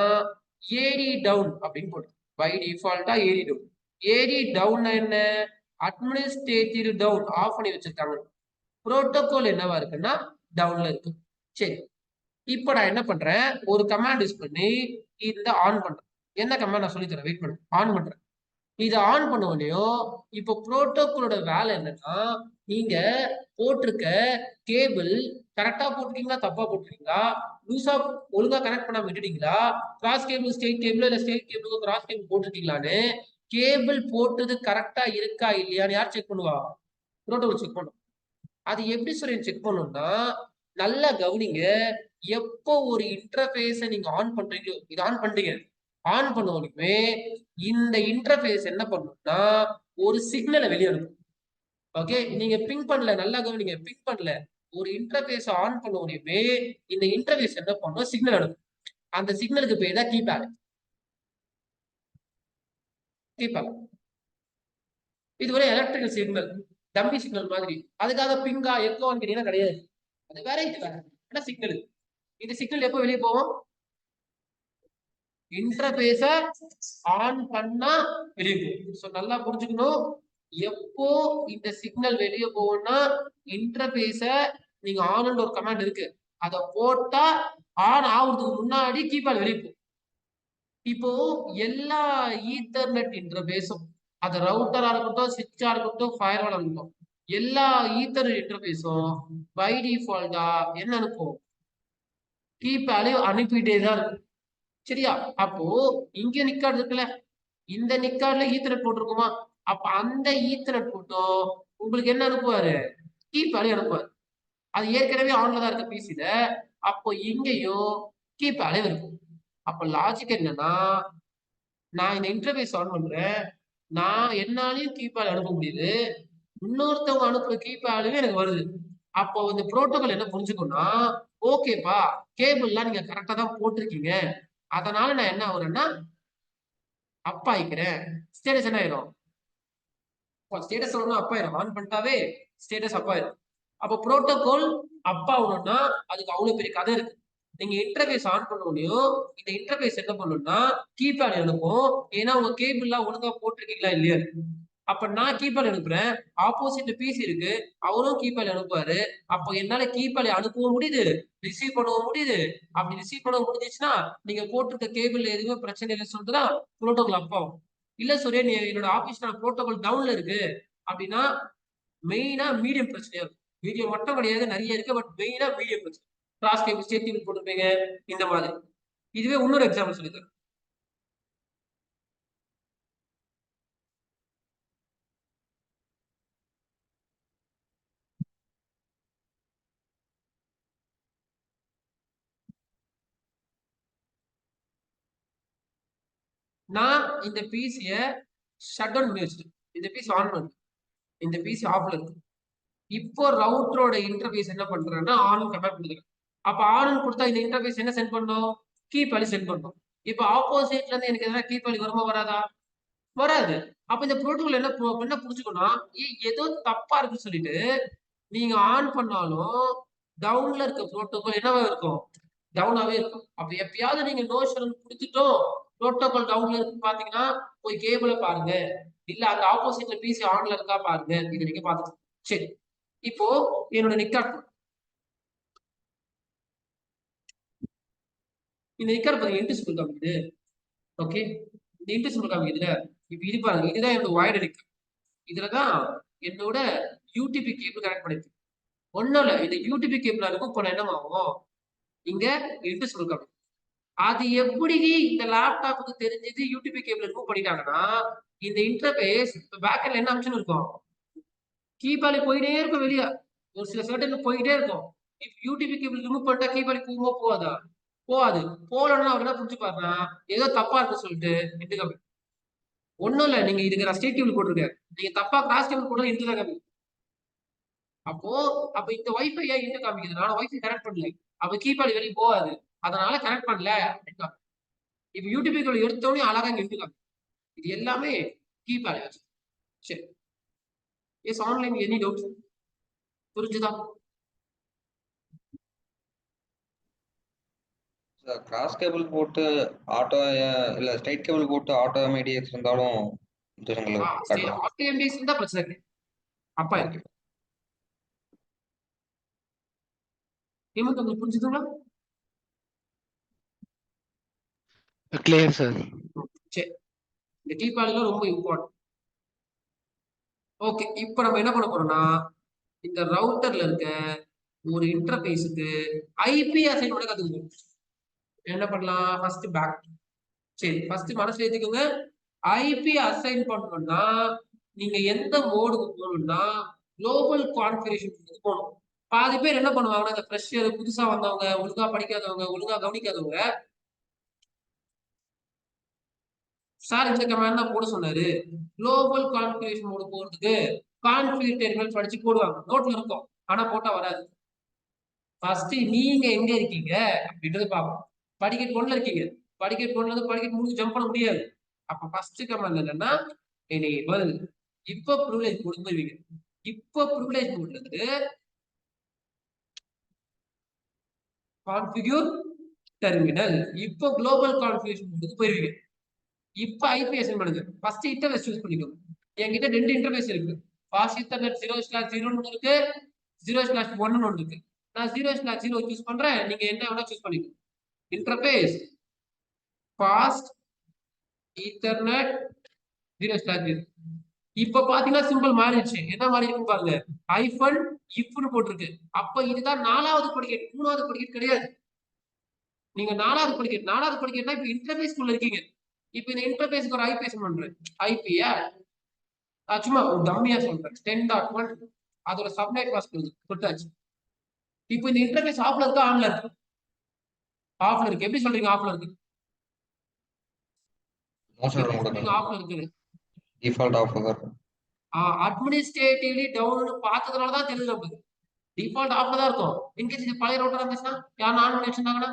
ஏரி டவுன் அப்படின்னு போட்டு பை டிஃபால்ட்டா ஏரி டவுன். ஏரி டவுன் என்ன, அட்மினிஸ்ட்ரேட்டிவ் டவுன் ஆஃப் பண்ணி வச்சிருக்காங்க. புரோட்டோகால் என்னவா இருக்குன்னா டவுன்ல இருக்கு. சரி, இப்போ நான் என்ன பண்றேன், ஒரு கமாண்ட் யூஸ் பண்ணி இந்த ஆன் பண்றேன். என்ன கமாண்ட் நான் சொல்லி தரேன், வெயிட் பண்ணு, ஆன் பண்றேன். இதை ஆன் பண்ண உடனேயும் இப்போ புரோட்டோகாலோட வேலை என்னன்னா நீங்க போட்டிருக்க கேபிள் கரெக்டா போட்டிருக்கீங்களா தப்பா போட்டிருக்கீங்களா, லூசா ஒழுங்கா கனெக்ட் பண்ணாம விட்டுட்டீங்களா, கிராஸ் கேபிள் ஸ்டேட் கேபிள் இல்ல ஸ்டேட் கேபிள் கிராஸ் கேபிள் போட்டிருக்கீங்களான்னு கேபிள் போட்டது கரெக்டா இருக்கா இல்லையான்னு யார் செக் பண்ணுவா, புரோட்டோகால் செக் பண்ணும். அது எப்படி சொல்லி செக் பண்ணணும்னா நல்லா கவனிங்க, எப்போ ஒரு இன்டர்ஃபேஸை நீங்க ஆன் பண்றீங்களோ, இது ஆன் பண்றீங்க, ஆன் பண்ணுவோமே இந்த இன்டர்ஃபேஸ் என்ன பண்ணும்னா ஒரு சிக்னலை வெளியே அனுப்பும். ஓகே, நீங்க பிங் பண்ணல, நல்லா கவனிங்க, பிங் பண்ணல. ஒரு இன்டர்பேஸ் ஆன் பண்ண உடனே இந்த இன்டர்பேஸ் என்ன பண்ணும், சிக்னல் அனுப்பும். அந்த சிக்னலுக்கு பேர் தான் கீபேட். கீபேட் இது ஒரு எலக்ட்ரிக்கல் சிக்னல், டம்மி சிக்னல் மாதிரி. அதுக்காக பிங்கா எக்கோன்னு கேட்டீங்கன்னா கிடையாது. அது வேற, இது வேற. ஆனா சிக்னல், இந்த சிக்னல் எப்போ வெளியே போவோம், இன்டர்பேஸ ஆன் பண்ணா வெளியே போகும். சோ நல்லா புரிஞ்சுக்கணும். எப்போ இந்த சிக்னல் வெளியே போகும்னா, இன்டர்பேஸ நீங்க ஆன் ஒரு கமாண்ட் இருக்கு, அத போட்டா ஆன் ஆகுறதுக்கு முன்னாடி கீபேட் வெளியே போகும். இப்போ எல்லா ஈத்தர்நெட் இன்டர்பேஸும், அது ரவுட்டரா இருக்கட்டும், சுவிட்சா இருக்கட்டும், ஃபயர்வாலா இருக்கட்டும், எல்லா ஈத்தர் இன்டர்பேஸும் பை டிஃபால்ட்டா என்ன அனுப்பும், கீபேட் அனுப்பிட்டே தான் இருக்கும். சரியா? அப்போ இங்க நிக்கார்டு இருக்குல்ல, இந்த நிக்கார்ட்ல ஈத்தர்நெட் போட்டிருக்குமா, அப்ப அந்த ஈத்தர்நெட் போட்டோம் உங்களுக்கு என்ன அனுப்புவாரு, கீபேட் அனுப்புவாரு. அது ஏற்கனவே ஆன்ல தான் இருக்கு பிசில. அப்போ இங்கேயும் கீபேட் இருக்கும். அப்ப லாஜிக் என்னன்னா, நான் இந்த இன்டர்பேஸ் ஆன் பண்றேன், நான் என்னாலையும் கீபேட் அனுப்ப முடியுது, இன்னொருத்தவங்க அனுப்புற கீபேடுமே எனக்கு வருது. அப்போ இந்த புரோட்டோகால் என்ன புரிஞ்சுக்கணும்னா, ஓகேப்பா, கேபிள்லாம் நீங்க கரெக்டா தான் போட்டிருக்கீங்க, அதனால நான் என்ன ஆகுறேன்னா அப் ஆயிக்கிறேன். ஸ்டேட்டஸ் என்ன ஆயிரும், ஸ்டேட்டஸ் ஒன்றும் அப் ஆயிரும், ஆன் பண்ணிட்டாவே ஸ்டேட்டஸ் அப் ஆயிரும். அப்போ புரோட்டோகால் அப் ஆகணும்னா அதுக்கு அவ்வளவு பெரிய கதை இருக்கு. நீங்க இன்டர்பேஸ் ஆன் பண்ண முடியும், இந்த இன்டர்பேஸ் என்ன பண்ணணும்னா கீபேட் அனுப்பும். ஏன்னா உங்க கேபிள்லாம் ஒழுங்கா போட்டிருக்கீங்களா இல்லையா. அப்ப நான் கீபேட் அனுப்புறேன், ஆப்போசிட்ல பிசி இருக்கு, அவரும் கீபேட் அனுப்புவாரு. அப்போ என்னால கீபேட் அனுப்பவும் முடியுது, ரிசீவ் பண்ணவும் முடியுது. அப்படி ரிசீவ் பண்ண முடிஞ்சிச்சுன்னா நீங்க போட்டிருக்க கேபிள் எதுவுமே பிரச்சனை இல்லை சொல்லிட்டுதான் புரோட்டோகால் அப் ஆகும். இல்ல சுரேன், என்னோட ஆபீஸ்ல புரோட்டோகால் டவுன்ல இருக்கு அப்படின்னா மெயினா மீடியம் பிரச்சனையா இருக்கும். மீடியம் மட்டும் கிடையாது, நிறைய இருக்கு, பட் மெயினா மீடியம் பிரச்சனை. கிராஸ் கேபிள் ஸ்டேட் போட்டிருப்பீங்க இந்த மாதிரி. இதுவே இன்னொரு எக்ஸாம்பிள் சொல்லித்தரேன். நான் இந்த பிசிய ஷட் டவுன் பண்ணி வச்சிருக்கேன், இந்த பிசி ஆன் பண்ணு, இந்த பிசி ஆஃப்ல இருக்கு. இப்போ ரவுட்டரோட இன்டர்பேஸ் என்ன பண்றேன்னா ஆன் கமெண்ட் கொடுக்குறேன். அப்ப ஆன் கொடுத்தா இந்த இன்டர்பேஸ் என்ன சென்ட் பண்ணும், கீபேலி சென்ட் பண்ணும். இப்போ ஆப்போசிட்ல இருந்து எனக்கு எதனா கீபேலி வருமா வராதா, வராது. அப்ப இந்த புரோட்டோகால் என்ன புரிஞ்சுக்கணும், ஏதோ தப்பா இருக்குன்னு சொல்லிட்டு நீங்க ஆன் பண்ணாலும் டவுன்ல இருக்க புரோட்டோகால் என்னவா இருக்கும், டவுனாவே இருக்கும். அப்ப எப்பயாவது நீங்க நோஷன் கொடுத்துட்டோம் புரோட்டோகால் டவுன்ல இருக்கு பாத்தீங்கன்னா போய் கேபிள பாருங்க, இல்ல அந்த ஆப்போசிட்ல பிசி ஆன்ல இருக்கா பாருங்க, இதை நீங்க பாத்துக்கலாம். சரி, இப்போ என்னோட நிக்காட், இந்த நிக்காட் பாருங்க இன்ட்டு சிம்பிள் காமிக்குது. ஓகே, இந்த இன்ட்டு சிம்பிள் காமிக்குதுல, இப்ப இது பாருங்க, இதுதான் என்னோட வயர்டு நிக்காட். இதுலதான் என்னோட யூடிபி கேபிள் கனெக்ட் பண்ணிருக்கு. ஒண்ணும் இல்ல, இந்த யூடிபி கேபிள் ரிமூவ் பண்ண என்ன ஆகும், இங்க இன்ட்டு சிம்பிள் காமிக்கும். அது எப்படி இந்த லேப்டாப்புக்கு தெரிஞ்சது யூடிபி கேபிள் ரிமூவ் பண்ணிட்டாங்கன்னா, இந்த இன்டர்பேஸ் பேக்கெண்ட்ல என்ன ஆப்ஷன் இருக்கும், கீபாலி போயிட்டே இருக்கும் வெளியே, ஒரு சில சர்டன் போயிட்டே இருக்கும். இப்ப யூடிபி கேபிள் ரிமூவ் பண்ணிட்டா கீபாலி போகுமோ போகாதா, போகாது. போலன்னா அவர் என்ன புரிஞ்சுப்பாருன்னா ஏதோ தப்பா இருக்கு சொல்லிட்டு எடுத்துக்காம. ஒண்ணும் இல்ல, நீங்க இதுக்கு நான் ஸ்டேட் கேபிள் போட்டிருக்கேன், நீங்க தப்பா கிராஸ் கேபிள் போட்டாலும் இன்ட்டு தான் காமிக்கும். அப்போ அப்ப இந்த வைஃபை ஏன் இன்ட்டு காமிக்குது, நான் வைஃபை கனெக்ட் பண்ணல, அப்ப கீபாலி வெளியே போகாது, அதனால கனெக்ட் பண்ணல. இப்ப யூடிபி கேபிள் எடுத்தோடனே அழகா இங்க இன்ட்டு காமிக்கும். இது எல்லாமே கீபாலி வச்சு. சரி, எஸ் ஆன்லைன் எனி டவுட், புரிஞ்சுதா. கிராஸ் கேபிள் போட்டு ஆட்டோ, இல்ல ஸ்ட்ரைட் கேபிள் போட்டு ஆட்டோ மீடியஸ் இருந்தாலும் காட்டுறோம். ஆட்டோ எம்பிஎஸ் இருந்தா பிரச்சனை கிடையாது, அப்பா ஓகே. இருக்கு. ஹேமந்த் உங்களுக்கு புரிஞ்சுதுங்களா. Clear sir. சரி, இந்த கீபாலில ரொம்ப இம்பார்ட்டன்ட். ஓகே, இப்போ நம்ம என்ன பண்ண போறோம்னா இந்த ரவுட்டர்ல இருக்க ஒரு இன்டர்பேஸுக்கு ஐபி அசைன் பண்ண கத்துக்கணும். என்ன பண்ணலாம், ஃபர்ஸ்ட் பேக். சரி, ஃபர்ஸ்ட் மனசுல ஏத்திக்கோங்க, ஐபி அசைன் பண்ணணும்னா நீங்க எந்த மோடுக்கு போகணும்னா குளோபல் கான்ஃபிகரேஷன் போகணும். பாதி பேர் என்ன பண்ணுவாங்கன்னா, இந்த ஃப்ரெஷர் புதுசா வந்தவங்க, ஒழுங்கா படிக்காதவங்க, ஒழுங்கா கவனிக்காதவங்க, சார் இந்த கமாண்ட் தான் போட சொன்னாரு, குளோபல் கான்ஃபிகரேஷன் மோடு போறதுக்கு கான்ஃபிகர் டெர்மினல் படிச்சு போடுவாங்க, நோட்ல இருக்கும், ஆனா போட்டா வராது. ஃபர்ஸ்ட் நீங்க எங்க இருக்கீங்க அப்படின்றது பார்ப்போம். படிக்கட் 1ல இருக்கீங்க, படிக்கட் 1ல இருந்து படிக்கட் 3 ஜம்ப் பண்ண முடியாது. அப்ப ஃபர்ஸ்ட் கமாண்ட் என்னன்னா எனேபிள். இப்ப ப்ரிவிலேஜ் மோடுக்கு போயிருவீங்க. இப்ப ப்ரிவிலேஜ் மோட்ல இருந்து கான்ஃபிகர் டெர்மினல், இப்போ குளோபல் கான்ஃபிகரேஷன் மோடுக்கு போயிருவீங்க. இப்ப ஐபி அசைன் பண்ணுங்க. ஃபர்ஸ்ட் இன்டர்ஃபேஸ் சூஸ் பண்ணிக்கோங்க. என்கிட்ட 2 இன்டர்ஃபேஸ் இருக்கு. ஃபாஸ்ட் ஈத்தர்நெட் 0/0 ன்னு இருக்கு, 0/1 ன்னு இருக்கு. நான் 0/0 சூஸ் பண்றேன், நீங்க என்ன வேணா சூஸ் பண்ணிக்கோங்க. Interface fast ethernet 0/0. இப்ப பாத்தீங்கன்னா சிம்பிள் மாறிடுச்சு. என்ன மாறி இருக்கு பாருங்க, ஐபன் இஃப்னு போட்டிருக்கு. அப்ப இதுதான் 4வது படிக்கட், 3வது படிக்கட் கிடையாது. நீங்க 4வது படிக்கட்னா இப்ப இன்டர்ஃபேஸ் குள்ள இருக்கீங்க. இப்ப இந்த இன்டர்ஃபேஸ்க்கு ஒரு ஐபி அசைன் பண்றேன். ஐபியா சும்மா ஒரு டம்மியா சொல்றேன், 10.1 அதோட சப்நெட் மாஸ்க் கொடுத்தாச்சு. இப்போ இந்த இன்டர்ஃபேஸ் ஆஃப்ல இருக்கா ஆன்ல இருக்கு? ஆஃப்ல இருக்கு. எப்படி சொல்றீங்க ஆஃப்ல இருக்கு? எப்படி சொல்றீங்க ஆஃப்ல இருக்கு? டிஃபால்ட் ஆஃப் இருக்கும். அட்மினிஸ்ட்ரேட்டிவ்லி டவுன் பார்த்ததுனால தான் தெரியுது நமக்கு. டிஃபால்ட் ஆஃப்ல தான் இருக்கும். இன்கேஸ் இது பழைய ரவுட்டரா இருந்துச்சுன்னா, யாரும் ஆன் பண்ணி வச்சிருந்தாங்கன்னா,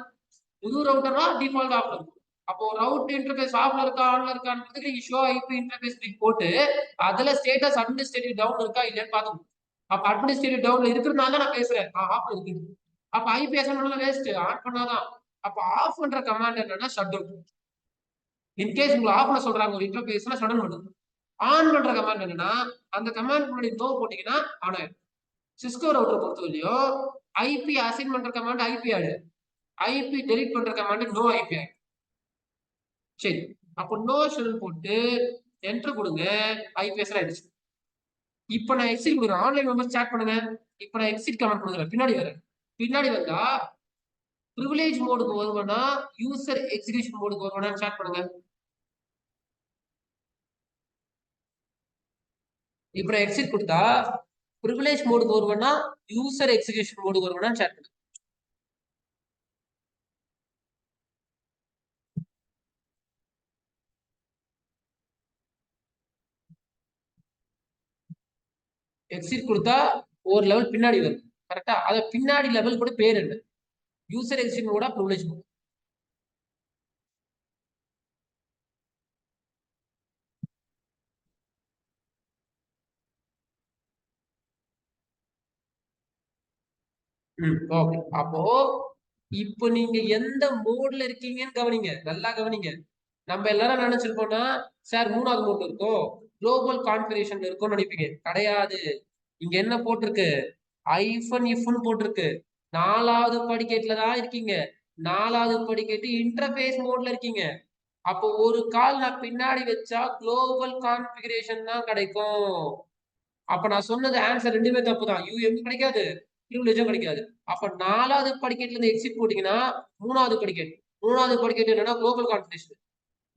புது ரவுட்டர்னா டிஃபால்ட் ஆஃப்ல இருக்கும். அப்போ ரவுட் இன்டர்ஃபேஸ் ஆஃப்ல இருக்கா ஆன்ல இருக்கான்றதுக்கு நீங்க ஷோ ஐபி இன்டர்ஃபேஸ் பிக் போட்டு அதுல ஸ்டேட்டஸ் அட்மினிஸ்ட்ரேட்டிவ் டவுன் இருக்கா இல்லையான்னு பாத்துக்கணும். அப்ப அட்மினிஸ்ட்ரேட்டிவ் டவுன்ல இருக்கிறதுனால நான் பேசுறேன், ஆஃப்ல இருக்கு. அப்ப ஐபி அசைன் பண்ணல வேஸ்ட், ஆன் பண்ணாதான். அப்ப ஆஃப் பண்ற கமாண்ட் என்னன்னா ஷட் டவுன். இன்கேஸ் உங்களை ஆஃப்ல சொல்றாங்க ஒரு இன்டர்ஃபேஸ்னா ஷட் டவுன் பண்ணுங்க. ஆன் பண்ற கமாண்ட் என்னன்னா, அந்த கமாண்ட் முன்னாடி நோ போட்டீங்கன்னா ஆன் ஆயிடும். சிஸ்கோ ரவுட்டர் பொறுத்தவரையும் ஐபி அசைன் பண்ற கமாண்ட் ஐபி ஆடு, ஐபி டெலிட் பண்ற கமாண்ட் நோ ஐபி ஆடு. சரி, அப்போ நோ ஷெல் போட்டு என்டர் கொடுங்க, ஐபிஎஸ் ஆயிடுச்சு. இப்போ நான் எக்ஸிட் கொடுக்குறேன், ஆன்லைன் மெம்பர்ஸ் சாட் பண்ணுங்க. இப்போ நான் எக்ஸிட் கமெண்ட் கொடுக்குறேன், பின்னாடி வரேன். பின்னாடி வந்தா ப்ரிவிலேஜ் மோடுக்கு வருவேனா யூசர் எக்ஸிகியூஷன் மோடுக்கு வருவேனா சாட் பண்ணுங்க. இப்போ நான் எக்ஸிட் கொடுத்தா ப்ரிவிலேஜ் மோடுக்கு வருவேனா யூசர் எக்ஸிகியூஷன் மோடுக்கு வருவேனா சாட் பண்ணுங்க. எக்ஸிட் கொடுத்தா ஒரு லெவல் பின்னாடி வரும், கரெக்டா? அத பின்னாடி லெவல் கூட பேர் என்ன? யூசர் எக்ஸிகியூஷன் மோடா ப்ரிவிலேஜ் மோட்? ஓகே. அப்போ இப்போ நீங்க எந்த மோட்ல இருக்கீங்கன்னு கவனிங்க, நல்லா கவனிங்க. நம்ம எல்லாரும் நினைச்சிருப்போம்னா சார் 3வது மோட் இருக்கும், குளோபல் கான்ஃபிகரேஷன் இருக்கும்னு நினைப்பீங்க. கிடையாது. இங்க என்ன போட்டிருக்கு? ஐஃபன் இஃப்னு போட்டிருக்கு. 4வது படிக்கட்டுல தான் இருக்கீங்க. 4வது படிக்கட்டு இன்டர்ஃபேஸ் மோட்ல இருக்கீங்க. அப்போ ஒரு கால் நான் பின்னாடி வச்சா குளோபல் கான்ஃபிகரேஷன் தான் கிடைக்கும். அப்ப நான் சொன்னது ஆன்சர் ரெண்டுமே தப்பு தான். யூஎம் கிடைக்காது, ப்ரிவிலேஜும் கிடைக்காது. அப்ப 4வது படிக்கட்டுல இருந்து எக்ஸிட் போட்டீங்கன்னா 3வது படிக்கட்டு. 3வது படிக்கட்டு என்னன்னா குளோபல் கான்ஃபிகரேஷன்.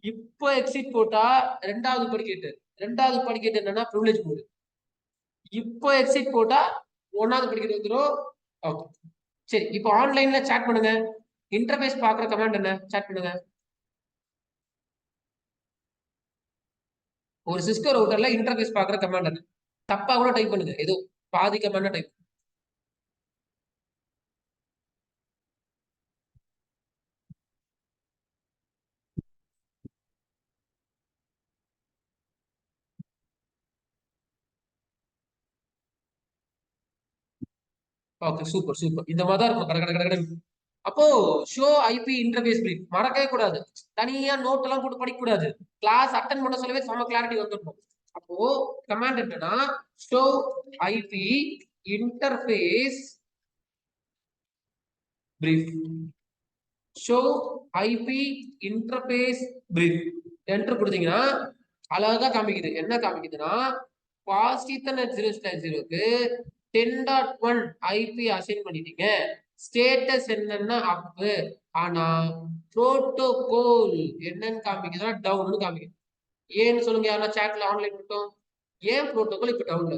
இப்போ எக்ஸிட் போட்டா 2வது படிக்கட்டு. 2வது படிக்கட்டு என்னன்னா ப்ரிவிலேஜ் மோடு. இப்போ எக்ஸிட் போட்டா 1வது படிக்கட்டு வந்துடும். ஓகே, சரி. இப்போ ஆன்லைன்ல சாட் பண்ணுங்க. இன்டர்ஃபேஸ் பாக்குற கமாண்ட் என்ன? சாட் பண்ணுங்க. ஒரு சிஸ்கோ ரவுட்டர்ல இன்டர்ஃபேஸ் பாக்குற கமாண்ட் என்ன? தப்பா கூட டைப் பண்ணுங்க, ஏதோ பாதி command type. Okay, super super. இந்த மாதிரி தான் இருக்கும், கட கட கட கடன்னு. அப்போ ஷோ ஐபி இன்டர்ஃபேஸ் பிரீஃப் மறக்கவே கூடாது. தனியா நோட் எல்லாம் போட்டு படிக்க கூடாது. கிளாஸ் அட்டன் பண்ண சொல்லவே செம கிளாரிட்டி வந்துடும். அப்போ கமாண்ட் என்னன்னா show IP interface brief. Show IP interface brief enter கொடுத்தீங்கன்னா அழகா காமிக்குது. என்ன காமிக்குதுன்னா ஃபாஸ்ட் ஈத்தர்நெட் 0/0க்கு 10.1 ஐபி அசைன் பண்ணிட்டீங்க. ஸ்டேட்டஸ் என்னன்னா அப், ஆனா புரோட்டோகால் என்னன்னு காமிக்குதுன்னா டவுன் காமிக்குது. ஏன்னு சொல்லுங்க யாரா சாட்ல ஆன்லைன் மட்டும். ஏன் புரோட்டோகால் இப்ப டவுன்ல?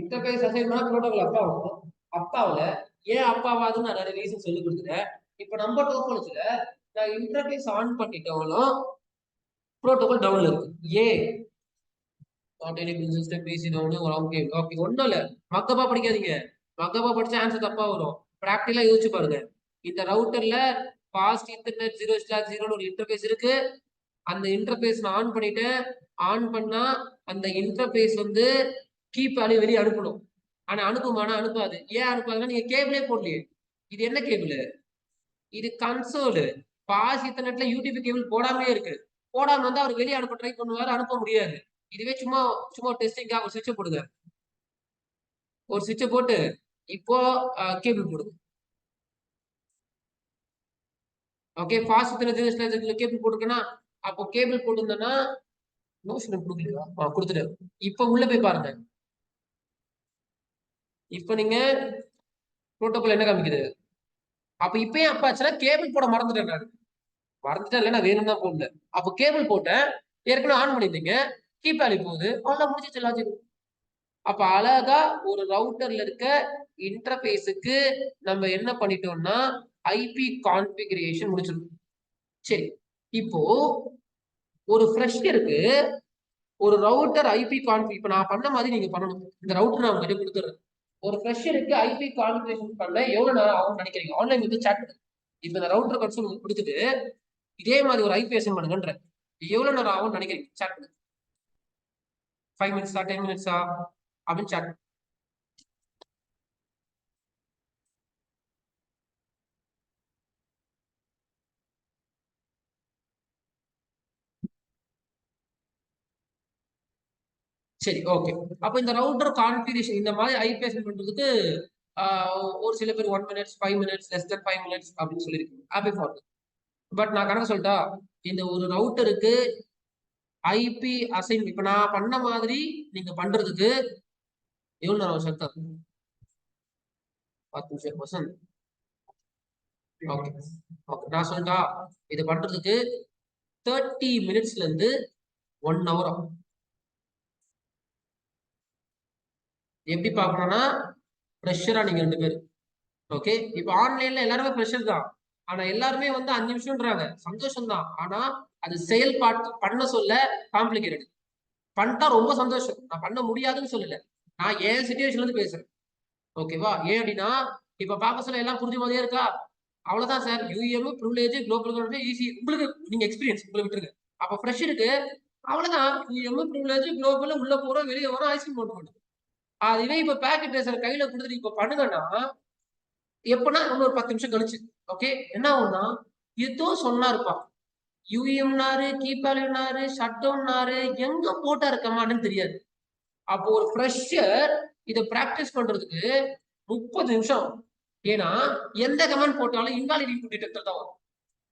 இன்டர்ஃபேஸ் அசைன் பண்ணா ப்ரோட்டோகால் அப்பா ஆகும். அப்பாவில ஏன் அப்பாவாதுன்னு நான் நிறைய ரீசன் சொல்லி கொடுத்துட்டேன். இப்போ நம்ம டோபாலஜில நான் இன்டர்ஃபேஸ் ஆன் பண்ணிட்டவங்களும் ப்ரோட்டோகால் டவுன்ல இருக்கு. ஏன் நாட் எனி பிசினஸ் ஸ்டெப் பேசி டவுன் ஒரு ஓகே ஓகே ஒன்றும் இல்லை. மக்கப்பா படிக்காதீங்க. மக்கப்பா படிச்சா ஆன்சர் தப்பா வரும். ப்ராக்டிகலா யோசிச்சு பாருங்க. இந்த ரவுட்டர்ல ஃபாஸ்ட் இன்டர்நெட் 0/0 ஒரு இன்டர்ஃபேஸ் இருக்கு. அந்த இன்டர்ஃபேஸ் நான் ஆன் பண்ணிட்டேன். ஆன் பண்ணா அந்த இன்டர்ஃபேஸ் வந்து கீப் வேல்யூ வெளியே அனுப்பணும். ஆனா அனுப்புமானா அனுப்பாது. ஏன் அனுப்பாதுன்னா நீங்க கேபிளே போடலையே. இது என்ன கேபிள்? இது கன்சோல். பாஸ் இன்டர்நெட்ல யூடிபி கேபிள் போடாமே இருக்கு. போடாம வந்து அவர் வெளியே அனுப்ப ட்ரை பண்ணுவாரு, அனுப்ப முடியாது. இதுவே சும்மா சும்மா டெஸ்டிங்காக ஒரு சுவிட்சை போடுங்க. ஒரு சுவிட்சை போட்டு இப்போ கேபிள் போடுங்க. ஓகே ஃபாஸ்ட் இன்டர்நெட் கேபிள் போட்டுருக்கேன்னா அப்போ கேபிள் போட்டுருந்தேன்னா நோஷன் கொடுக்கலையா? கொடுத்துட்டு இப்ப உள்ள போய் பாருங்க. இப்ப நீங்க புரோட்டோகால் என்ன காமிக்குது? அப்ப இப்பயும் அப்ப ஆச்சுன்னா கேபிள் போட மறந்துட்டேன். நான் மறந்துட்டேன் இல்லைன்னா வேணும் தான் போடல. அப்போ கேபிள் போட்டேன். ஏற்கனவே ஆன் பண்ணியிருந்தீங்க. கீப் வேல்யூ போகுது. அவ்வளோ முடிஞ்சிச்சு லாஜிக். அப்ப அழகா ஒரு ரவுட்டர்ல இருக்க இன்டர்ஃபேஸுக்கு நம்ம என்ன பண்ணிட்டோம்னா ஐபி கான்ஃபிகரேஷன் முடிச்சிருக்கோம். சரி, இப்போ ஒரு ஃப்ரெஷருக்கு ஒரு ரவுட்டர் ஐபி கான்ஃபிக் இப்ப நான் பண்ண மாதிரி நீங்க பண்ணணும். இந்த ரவுட்டர் நான் உங்ககிட்ட கொடுத்துறேன். ஒரு ஃப்ரெஷருக்கு ஐபி கான்ஃபிகரேஷன் பண்ண எவ்வளவு நேரம் ஆகும்னு நினைக்கிறீங்க? ஆன்லைன் வந்து சாட் இப்ப இந்த ரவுட்டர் கன்சோல் கொடுத்துட்டு இதே மாதிரி ஒரு ஐபி அசைன் பண்ணுங்கன்ற எவ்வளவு நேரம் ஆகும்னு நினைக்கிறீங்க? சாட் 5 மினிட்ஸா 10 மினிட்ஸா அப்படின்னு சாட். சரி ஓகே. அப்ப இந்த ரவுட்டர் கான்ஃபிகரேஷன் இந்த மாதிரி ஐபிஎஸ் பண்றதுக்கு ஒரு சில பேர் 1 minutes 5 minutes less than 5 minutes அப்படின்னு சொல்லியிருக்கீங்க. Happy for. பட் நான் கணக்கு சொல்லிட்டா இந்த ஒரு ரவுட்டருக்கு ஐபி அசைன் இப்ப நான் பண்ண மாதிரி நீங்க பண்றதுக்கு எவ்வளவு நேரம் சார்? 10 நிமிஷம். ஓகே ஓகே நான் சொல்லிட்டா இது பண்றதுக்கு 30 மினிட்ஸ்ல இருந்து 1 hour ஆகும். எப்படி பாக்கணும்னா ப்ரெஷரா நீங்க 2 பேர். ஓகே இப்ப ஆன்லைன்ல எல்லாருமே ப்ரெஷர் தான். ஆனா எல்லாருமே வந்து 5 நிமிஷம்ன்றாங்க. சந்தோஷம் தான். ஆனா அது செயல்பாட்டு பண்ண சொல்ல காம்ப்ளிகேட்டட். பண்ணிட்டா ரொம்ப சந்தோஷம். நான் பண்ண முடியாதுன்னு சொல்லல. நான் ஏன் சிச்சுவேஷன்ல இருந்து பேசுறேன். ஓகேவா? ஏன் அப்படின்னா இப்ப பார்க்க சொல்ல எல்லாம் புரிஞ்ச மாதிரியே இருக்கா? அவ்வளவுதான் sir. UM privilege global easy. உங்களுக்கு நீங்க எக்ஸ்பீரியன்ஸ் உங்களை விட்டுருங்க. அப்ப ஃப்ரெஷருக்கு அவ்வளவுதான். யூஎம் ப்ரிவிலேஜ் குளோபல் உள்ள போறோம் வெளியே வரோம் ஐஸ்கிரீம் போட்டு மாட்டோம். அதுவே இப்ப பேக்கெட் ரேசர் கையில கொடுத்துட்டு இப்ப பண்ணுங்கன்னா எப்பன்னா இன்னும் ஒரு 10 நிமிஷம் கழிச்சு ஓகே என்ன ஆகும்னா ஏதோ சொன்னாருப்பா. யூஎம்னாரு கீப்பாலினாரு ஷட் டவுன்னாரு எங்க போட்டாரு கமாண்டுன்னு தெரியாது. அப்போ ஒரு ஃப்ரெஷர் இதை பிராக்டிஸ் பண்றதுக்கு 30 நிமிஷம். ஏன்னா எந்த கமாண்ட் போட்டாலும் இன்வாலிட் இன்புட் டிடெக்டர் தான் வரும்.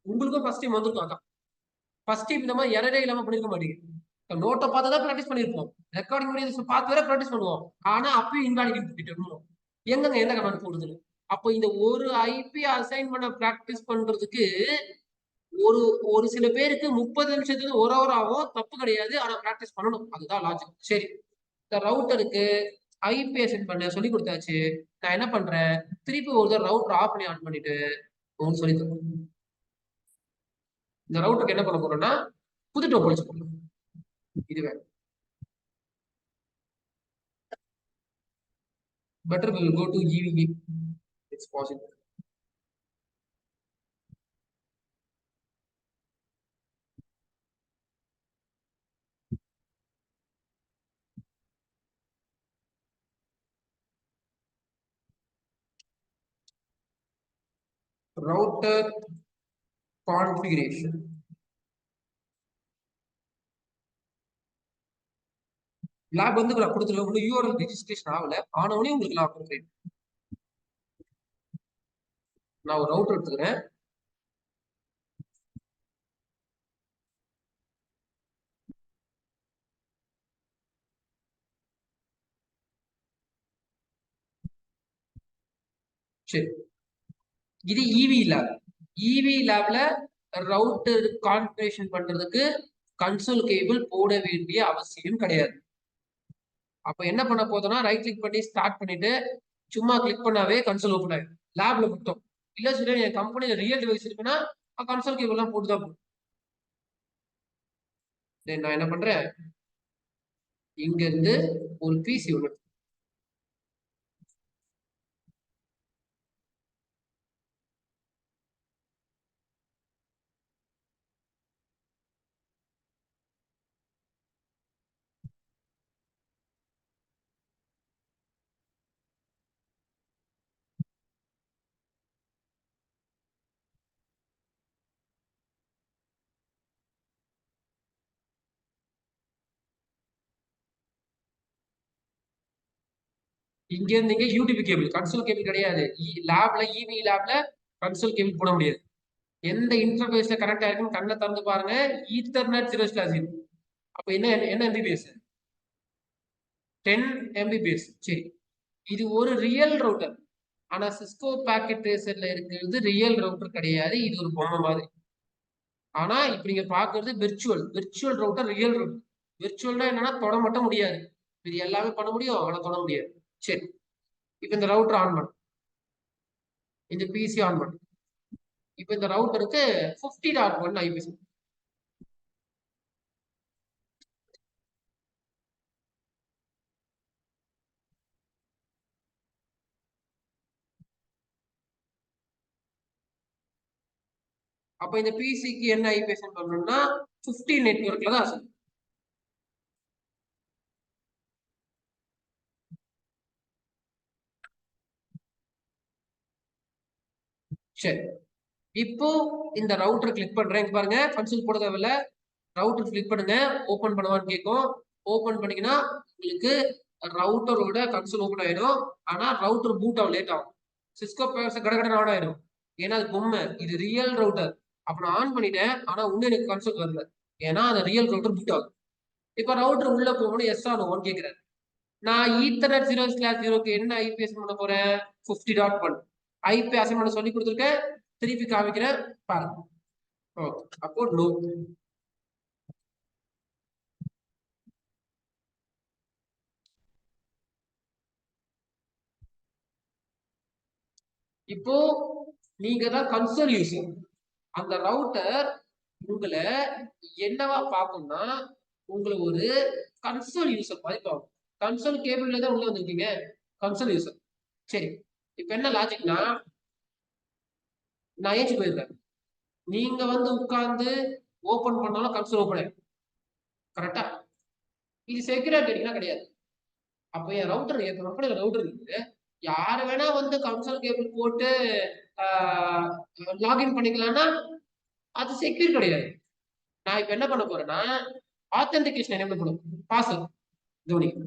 உங்களுக்கும் ஃபர்ஸ்ட் டைம் வந்திருக்கும். அதான் ஃபர்ஸ்ட் டைம் இந்த மாதிரி எரரே இல்லாம பண்ணிருக்க மாட்டீங்க. நோட்டை பார்த்து தான் ப்ராக்டிஸ் பண்ணிருப்போம். ரெக்கார்டிங் வீடியோஸ் பார்த்து வேற ப்ராக்டிஸ் பண்ணுவோம். ஆனா அப்பயும் இன்வாலிட் இன்புட் டிடெக்டர் எங்கங்க எந்த கமாண்ட் போடுறது? அப்போ இந்த ஒரு ஐபி அசைன் பண்ண பிராக்டிஸ் பண்றதுக்கு ஒரு ஒரு சில பேருக்கு 30 நிமிஷத்துக்கு 1 hour ஆகும். தப்பு கிடையாது. ஆனா பிராக்டிஸ் பண்ணணும். அதுதான் லாஜிக். சரி, இந்த ரவுட்டருக்கு ஐபி அசைன் பண்ண சொல்லி கொடுத்தாச்சு. நான் என்ன பண்றேன்? திருப்பி ஒரு ரவுட்டர் ஆஃப் பண்ணி ஆன் பண்ணிட்டு உங்களுக்கு சொல்லி தரேன். இந்த ரவுட்டருக்கு என்ன பண்ண போறோம்னா புது டோபாலஜி போடணும். இதுவே better we will go to EVE. It's possible. Router configuration. Lab வந்து நான் கொடுத்துருவேன். உங்களுக்கு யூஆர்எல் ரெஜிஸ்ட்ரேஷன் ஆகல. ஆனவனே உங்களுக்கு நான் கொடுக்குறேன். நான் ஒரு ரவுட்டர் எடுத்துக்கிறேன். சரி, இது இவி லேப். இவி லேப்ல ரவுட்டர் கான்ஃபிகரேஷன் பண்றதுக்கு கன்சோல் கேபிள் போட வேண்டிய அவசியம் கிடையாது. அப்ப என்ன பண்ண போதும்னா ரைட் கிளிக் பண்ணி ஸ்டார்ட் பண்ணிட்டு சும்மா கிளிக் பண்ணாவே கன்சோல் ஓப்பன் ஆயிடும் லேப்ல மட்டும். இல்ல சொல்லி என் கம்பெனில ரியல் டிவைஸ் இருக்குன்னா கன்சோல் கேபிள் எல்லாம் போட்டுதான் போகும். நான் என்ன பண்றேன், இங்க இருந்து ஒரு பிசி ஒண்ணு இங்க இருந்து இங்க யூடிபி கேபிள் கன்சோல் கேபிள் கிடையாது. லேப்ல இவி லேப்ல கன்சோல் கேபிள் போட முடியாது. எந்த இன்டர்ஃபேஸ்ல கனெக்ட் ஆயிருக்குன்னு கண்ணை திறந்து பாருங்க. ஈத்தர்நெட் 0/0. அப்ப என்ன எம்பிபிஎஸ் 10 mbps. சரி, இது ஒரு ரியல் ரவுட்டர். ஆனா சிஸ்கோ பாக்கெட் ட்ரேசர்ல இருக்கிறது ரியல் ரவுட்டர் கிடையாது, இது ஒரு பொம்மை மாதிரி. ஆனா இப்ப நீங்க பாக்குறது விர்ச்சுவல் ரவுட்டர், ரியல் ரவுட்டர். விர்ச்சுவல்னா என்னன்னா தொட மட்டும் முடியாது, இது எல்லாமே பண்ண முடியும் ஆனா தொட முடியாது. சரி, இப்ப இந்த ரவுட்டர் ஆன் பண்ணு, இந்த பிசி ஆன் பண்ணு. இப்ப இந்த ரவுட்டருக்கு 50.1 ஐபிஎஸ். அப்ப இந்த பிசிக்கு என்ன ஐபிஎஸ் பண்ணணும்னா 50 நெட்வொர்க்ல தான். சரி, இப்போ இந்த ரவுட்டர் கிளிக் பண்றேன். பாருங்க கன்சோல் போட தேவையில்ல, ரவுட்டர் கிளிக் பண்ணுங்க. ஓபன் பண்ணுவான்னு கேட்கும். ஓபன் பண்ணீங்கன்னா உங்களுக்கு ரவுட்டரோட கன்சோல் ஓபன் ஆயிடும். ஆனா ரவுட்டர் பூட் ஆகும், லேட் ஆகும். சிஸ்கோ பேர்ஸ் கடகட ஆன் ஆயிடும். ஏன்னா அது பொம்மை, இது ரியல் ரவுட்டர். அப்ப நான் ஆன் பண்ணிட்டேன், ஆனா இன்னும் எனக்கு கன்சோல் வரல, ஏன்னா அது ரியல் ரவுட்டர் பூட் ஆகும். இப்ப ரவுட்டர் உள்ள போகணும், எஸ் ஆன் ஓன்னு கேட்கிறேன். நான் ஈத்தர்நெட் 0/0க்கு என்ன ஐபிஎஸ் பண்ண போறேன், 50.1 ஐபி அசைன் பண்ண சொல்லி கொடுத்துருக்கேன். திருப்பி காமிக்கிறேன் பாருங்க. ஓகே, அப்போ நோ. இப்போ நீங்க தான் கன்சோல் யூசர். அந்த ரவுட்டர் உங்களை என்னவா பார்க்கும்னா உங்களை ஒரு கன்சோல் யூசர் மாதிரி பார்க்கும். கன்சோல் கேபிள்ல தான் உள்ள வந்திருக்கீங்க, கன்சோல் யூசர். சரி, இப்ப என்ன லாஜிக்னா, நான் ஏச்சு போயிருக்கேன், நீங்க வந்து உட்கார்ந்து ஓபன் பண்ணாலும் கன்சோல் ஓபன் ஆயிடும். கரெக்டா? இது செக்யூரிட்டி கிடையாது. அப்ப என் ரவுட்டர், என் கம்பெனில ரவுட்டர் இருக்கு, யாரு வேணா வந்து கன்சோல் கேபிள் போட்டு லாகின் பண்ணிக்கலாம்னா அது செக்யூர் கிடையாது. நான் இப்ப என்ன பண்ண போறேன்னா ஆத்தென்டிகேஷன் எனேபிள் பண்ணும். பாஸ்வேர்ட் கவனிங்க,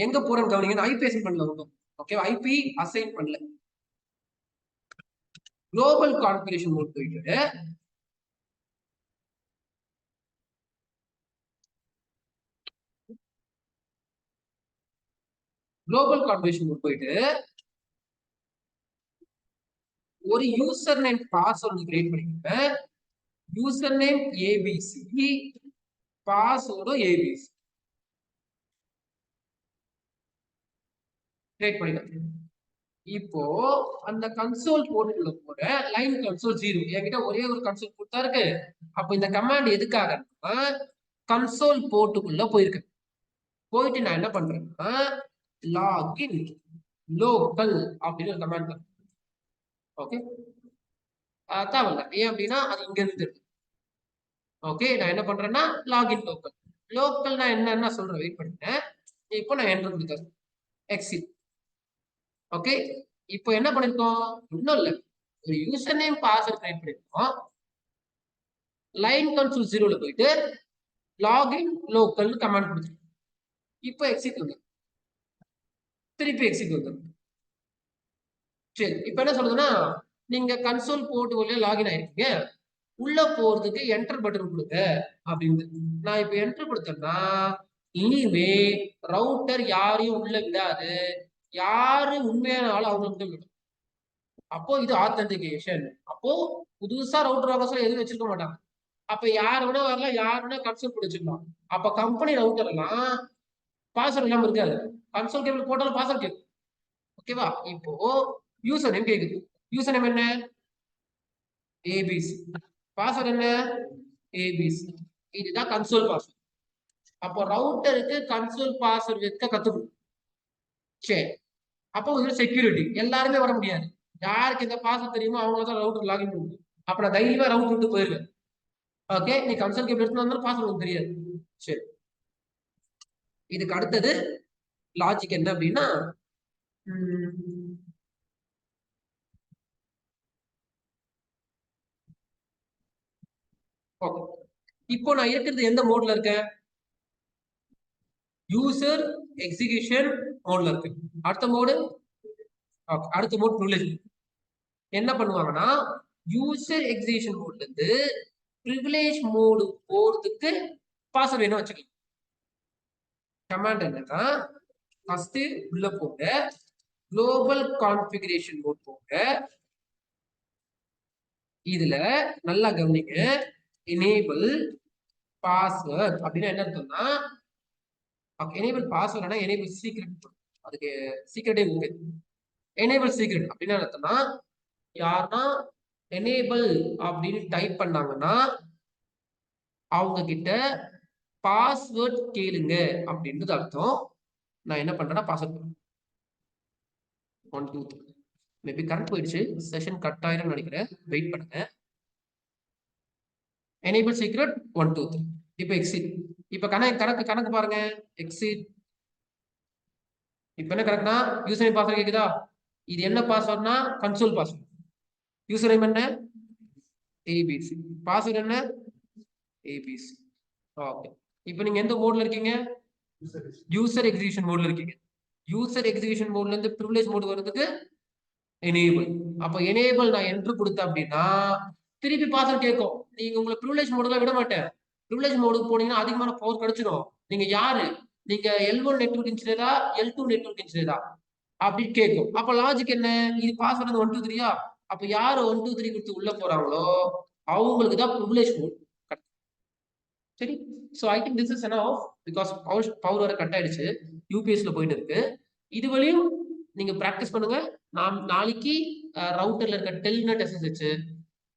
எங்க போறேன்னு கவனிங்க. ஐபி அசைன் பண்ணல, ஓகே, ஐபி அசைன் பண்ணல. குளோபல் கான்ஃபிகரேஷன் மோட் போயிட்டு குளோபல் கான்ஃபிகரேஷன் மோட் போயிட்டு ஒரு யூசர் நேம் பாஸ்வேர்ட் கிரியேட் பண்ணிக்கிறேன். யூசர் நேம் ஏபிசி, பாஸ்வேர்டும் ஏபிசி கிரியேட் பண்ணிக்கிறேன். இப்போ அந்த கன்சோல் போர்ட்டுக்குள்ள போற லைன் கன்சோல் 0, என்கிட்ட ஒரே ஒரு கன்சோல் போர்ட் தான் இருக்கு. அப்ப இந்த கமாண்ட் எதுக்காகன்னா கன்சோல் போர்ட்டுக்குள்ள போயிருக்கு. போயிட்டு நான் என்ன பண்றேன்னா லாகின் லோக்கல் அப்படின்னு ஒரு கமாண்ட் தான். ஓகே, தேவையில்ல, ஏன் அப்படின்னா அது இங்க இருந்து இருக்கு. ஓகே, நான் என்ன பண்றேன்னா லாகின் லோக்கல். லோக்கல்னா என்னன்னா சொல்றேன், வெயிட் பண்ணுங்க. இப்போ நான் என்டர் கொடுத்தேன், எக்ஸிட். ஓகே, இப்போ என்ன பண்ணிருக்கோம், இன்னும் இல்ல, ஒரு யூசர் நேம் பாஸ்வேர்ட் கிரியேட் பண்ணிருக்கோம். லைன் கன்சோல் 0ல போயிட்டு லாகின் லோக்கல் கமாண்ட் கொடுத்துருக்கோம். இப்போ எக்ஸிட் வந்து திருப்பி எக்ஸிட் வந்து. சரி, இப்போ என்ன சொல்றதுன்னா நீங்க கன்சோல் போர்ட் வழியா லாகின் ஆயிருக்கீங்க, உள்ள போறதுக்கு என்டர் பட்டன் கொடுங்க அப்படின்னு. நான் இப்ப என்டர் கொடுத்தேன்னா இனிமே ரவுட்டர் யாரையும் உள்ள விடாது, யாரு உண்மையான ஆள் அவங்க மட்டும் விடும். அப்போ இது ஆத்தென்டிகேஷன். அப்போ புதுசா ரவுட்டர் ஆஃபீஸ்ல எதுவும் வச்சிருக்க மாட்டாங்க, அப்ப யார் வேணா வரலாம், யார் வேணா கன்சோல் பண்ணி வச்சுக்கலாம். அப்ப கம்பெனி ரவுட்டர் எல்லாம் பாஸ்வேர்ட் இல்லாம இருக்காது. கன்சோல் கேபிள் போட்டாலும் பாஸ்வேர்ட் கேட்கும். ஓகேவா? இப்போ யூசர் நேம் கேக்குது. யூசர் நேம் என்ன? ஏபிசி. பாஸ்வேர்ட் என்ன? ஏபிசி. இதுதான் கன்சோல் பாஸ்வேர்ட். அப்போ ரவுட்டருக்கு கன்சோல் பாஸ்வேர்ட் வைக்க கத்துக்கணும். சரி, அப்போ இதுல செக்யூரிட்டி எல்லாருமே வர முடியாது. யாருக்கு இந்த பாஸ்வேர்ட் தெரியுமோ அவங்க தான் ரவுட்டர் லாகின் பண்ண முடியும். அப்ப நான் தைரியமா ரவுட்டர் விட்டு போயிருவேன். ஓகே, நீ கன்சோல் கேபிள் எடுத்து வந்தாலும் பாஸ்வேர்ட் தெரியாது. சரி, இதுக்கு அடுத்தது லாஜிக் என்ன அப்படின்னா, ஓகே, இப்போ நான் இருக்கிறது எந்த மோட்ல இருக்கேன்? யூசர் எக்ஸிகியூஷன் மோட்ல இருக்கு. அடுத்த மோடு, அடுத்த மோட் ப்ரிவிலேஜ். என்ன பண்ணுவாங்கன்னா யூசர் எக்ஸிகியூஷன் மோட்ல இருந்து ப்ரிவிலேஜ் மோடு போறதுக்கு பாஸ்வேர்ட் வேணும் வச்சுக்கலாம். கமாண்ட் என்னன்னா ஃபர்ஸ்ட் உள்ள போங்க, குளோபல் கான்ஃபிகரேஷன் மோட் போங்க. இதுல நல்லா கவனிங்க, எனேபிள் பாஸ்வேர்ட் அப்படின்னா என்ன அர்த்தம்னா, எனேபிள் பாஸ்வேர்ட்னா எனேபிள் சீக்ரெட், அதுக்கு சீக்ரெட்டே இருக்கு. எனேபிள் சீக்ரெட் அப்படின்னா அர்த்தம்னா, யாருன்னா எனேபிள் அப்படின்னு டைப் பண்ணாங்கன்னா அவங்க கிட்ட பாஸ்வேர்ட் கேளுங்க அப்படின்றது அர்த்தம். நான் என்ன பண்றேன்னா பாஸ்வேர்ட் 1 2 3. மேபி கரண்ட் போயிடுச்சு, செஷன் கட் ஆயிரும் நினைக்கிறேன், வெயிட் பண்ணுங்க. Enable secret 1 2 3. இப்போ எக்ஸிட். இப்போ கணக்கு பாருங்க, எக்ஸிட். இப்போ என்ன கரெக்ட்னா யூசர் நேம் பாஸ்வேர்ட் கேக்குதா? இது என்ன பாஸ்வேர்ட்னா கன்சோல் பாஸ்வேர்ட். யூசர் நேம் என்ன? ஏபிசி. பாஸ்வேர்ட் என்ன? ஏபிசி. ஓகே, இப்போ நீங்க எந்த மோட்ல இருக்கீங்க? யூசர் எக்ஸிகியூஷன் மோட்ல இருக்கீங்க. யூசர் எக்ஸிகியூஷன் மோட்ல இருந்து ப்ரிவிலேஜ் மோட் வரதுக்கு எனேபிள். அப்ப எனேபிள் நான் என்ட்ரு கொடுத்தேன் அப்படின்னா திருப்பி பாஸ்வேர்ட் கேட்கும். நீங்க உங்களை ப்ரிவிலேஜ் மோடுல விட மாட்டேன். ப்ரிவிலேஜ் மோடுக்கு போனீங்கன்னா அதிகமான பவர் கிடைச்சிடும். நீங்க யாரு? நீங்க L1 நெட்வொர்க் இன்ஜினியரா, L2 நெட்வொர்க் இன்ஜினியரா அப்படின்னு கேட்கும். அப்ப லாஜிக் என்ன? இது பாஸ்வேர்ட் 1 2 3. அப்ப யாரு 1 2 3 கொடுத்து உள்ள போறாங்களோ அவங்களுக்கு தான் ப்ரிவிலேஜ் மோட். சரி, so I think this is enough because power வர கட் ஆயிடுச்சு, யூபிஎஸ்ல போயிட்டு இருக்கு. இது வழியும் நீங்க பிராக்டிஸ் பண்ணுங்க. நாளைக்கு ரவுட்டர்ல இருக்க டெல்நெட் எஸ்எஸ்ஹெச்,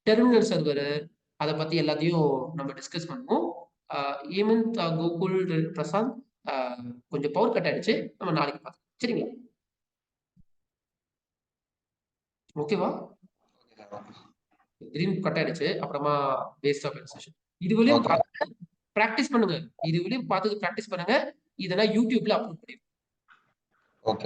டெர்மினல் சர்வர், அதை பத்தி எல்லாத்தையும் நம்ம டிஸ்கஸ் பண்ணுவோம். ஹேமந்த், கோகுல், பிரசாந்த், கொஞ்சம் பவர் கட் ஆயிடுச்சு, நம்ம நாளைக்கு பார்க்கலாம். சரிங்களா? ஓகேவா? திடீர்னு கட் ஆயிடுச்சு, அப்புறமா வேஸ்ட் ஆஃப் செஷன். இது வழியும் பிராக்டிஸ் பண்ணுங்க. இது வழியும் பார்த்து பிராக்டிஸ் பண்ணுங்க. இதெல்லாம் யூடியூப்ல அப்லோட் பண்ணிருக்கேன்.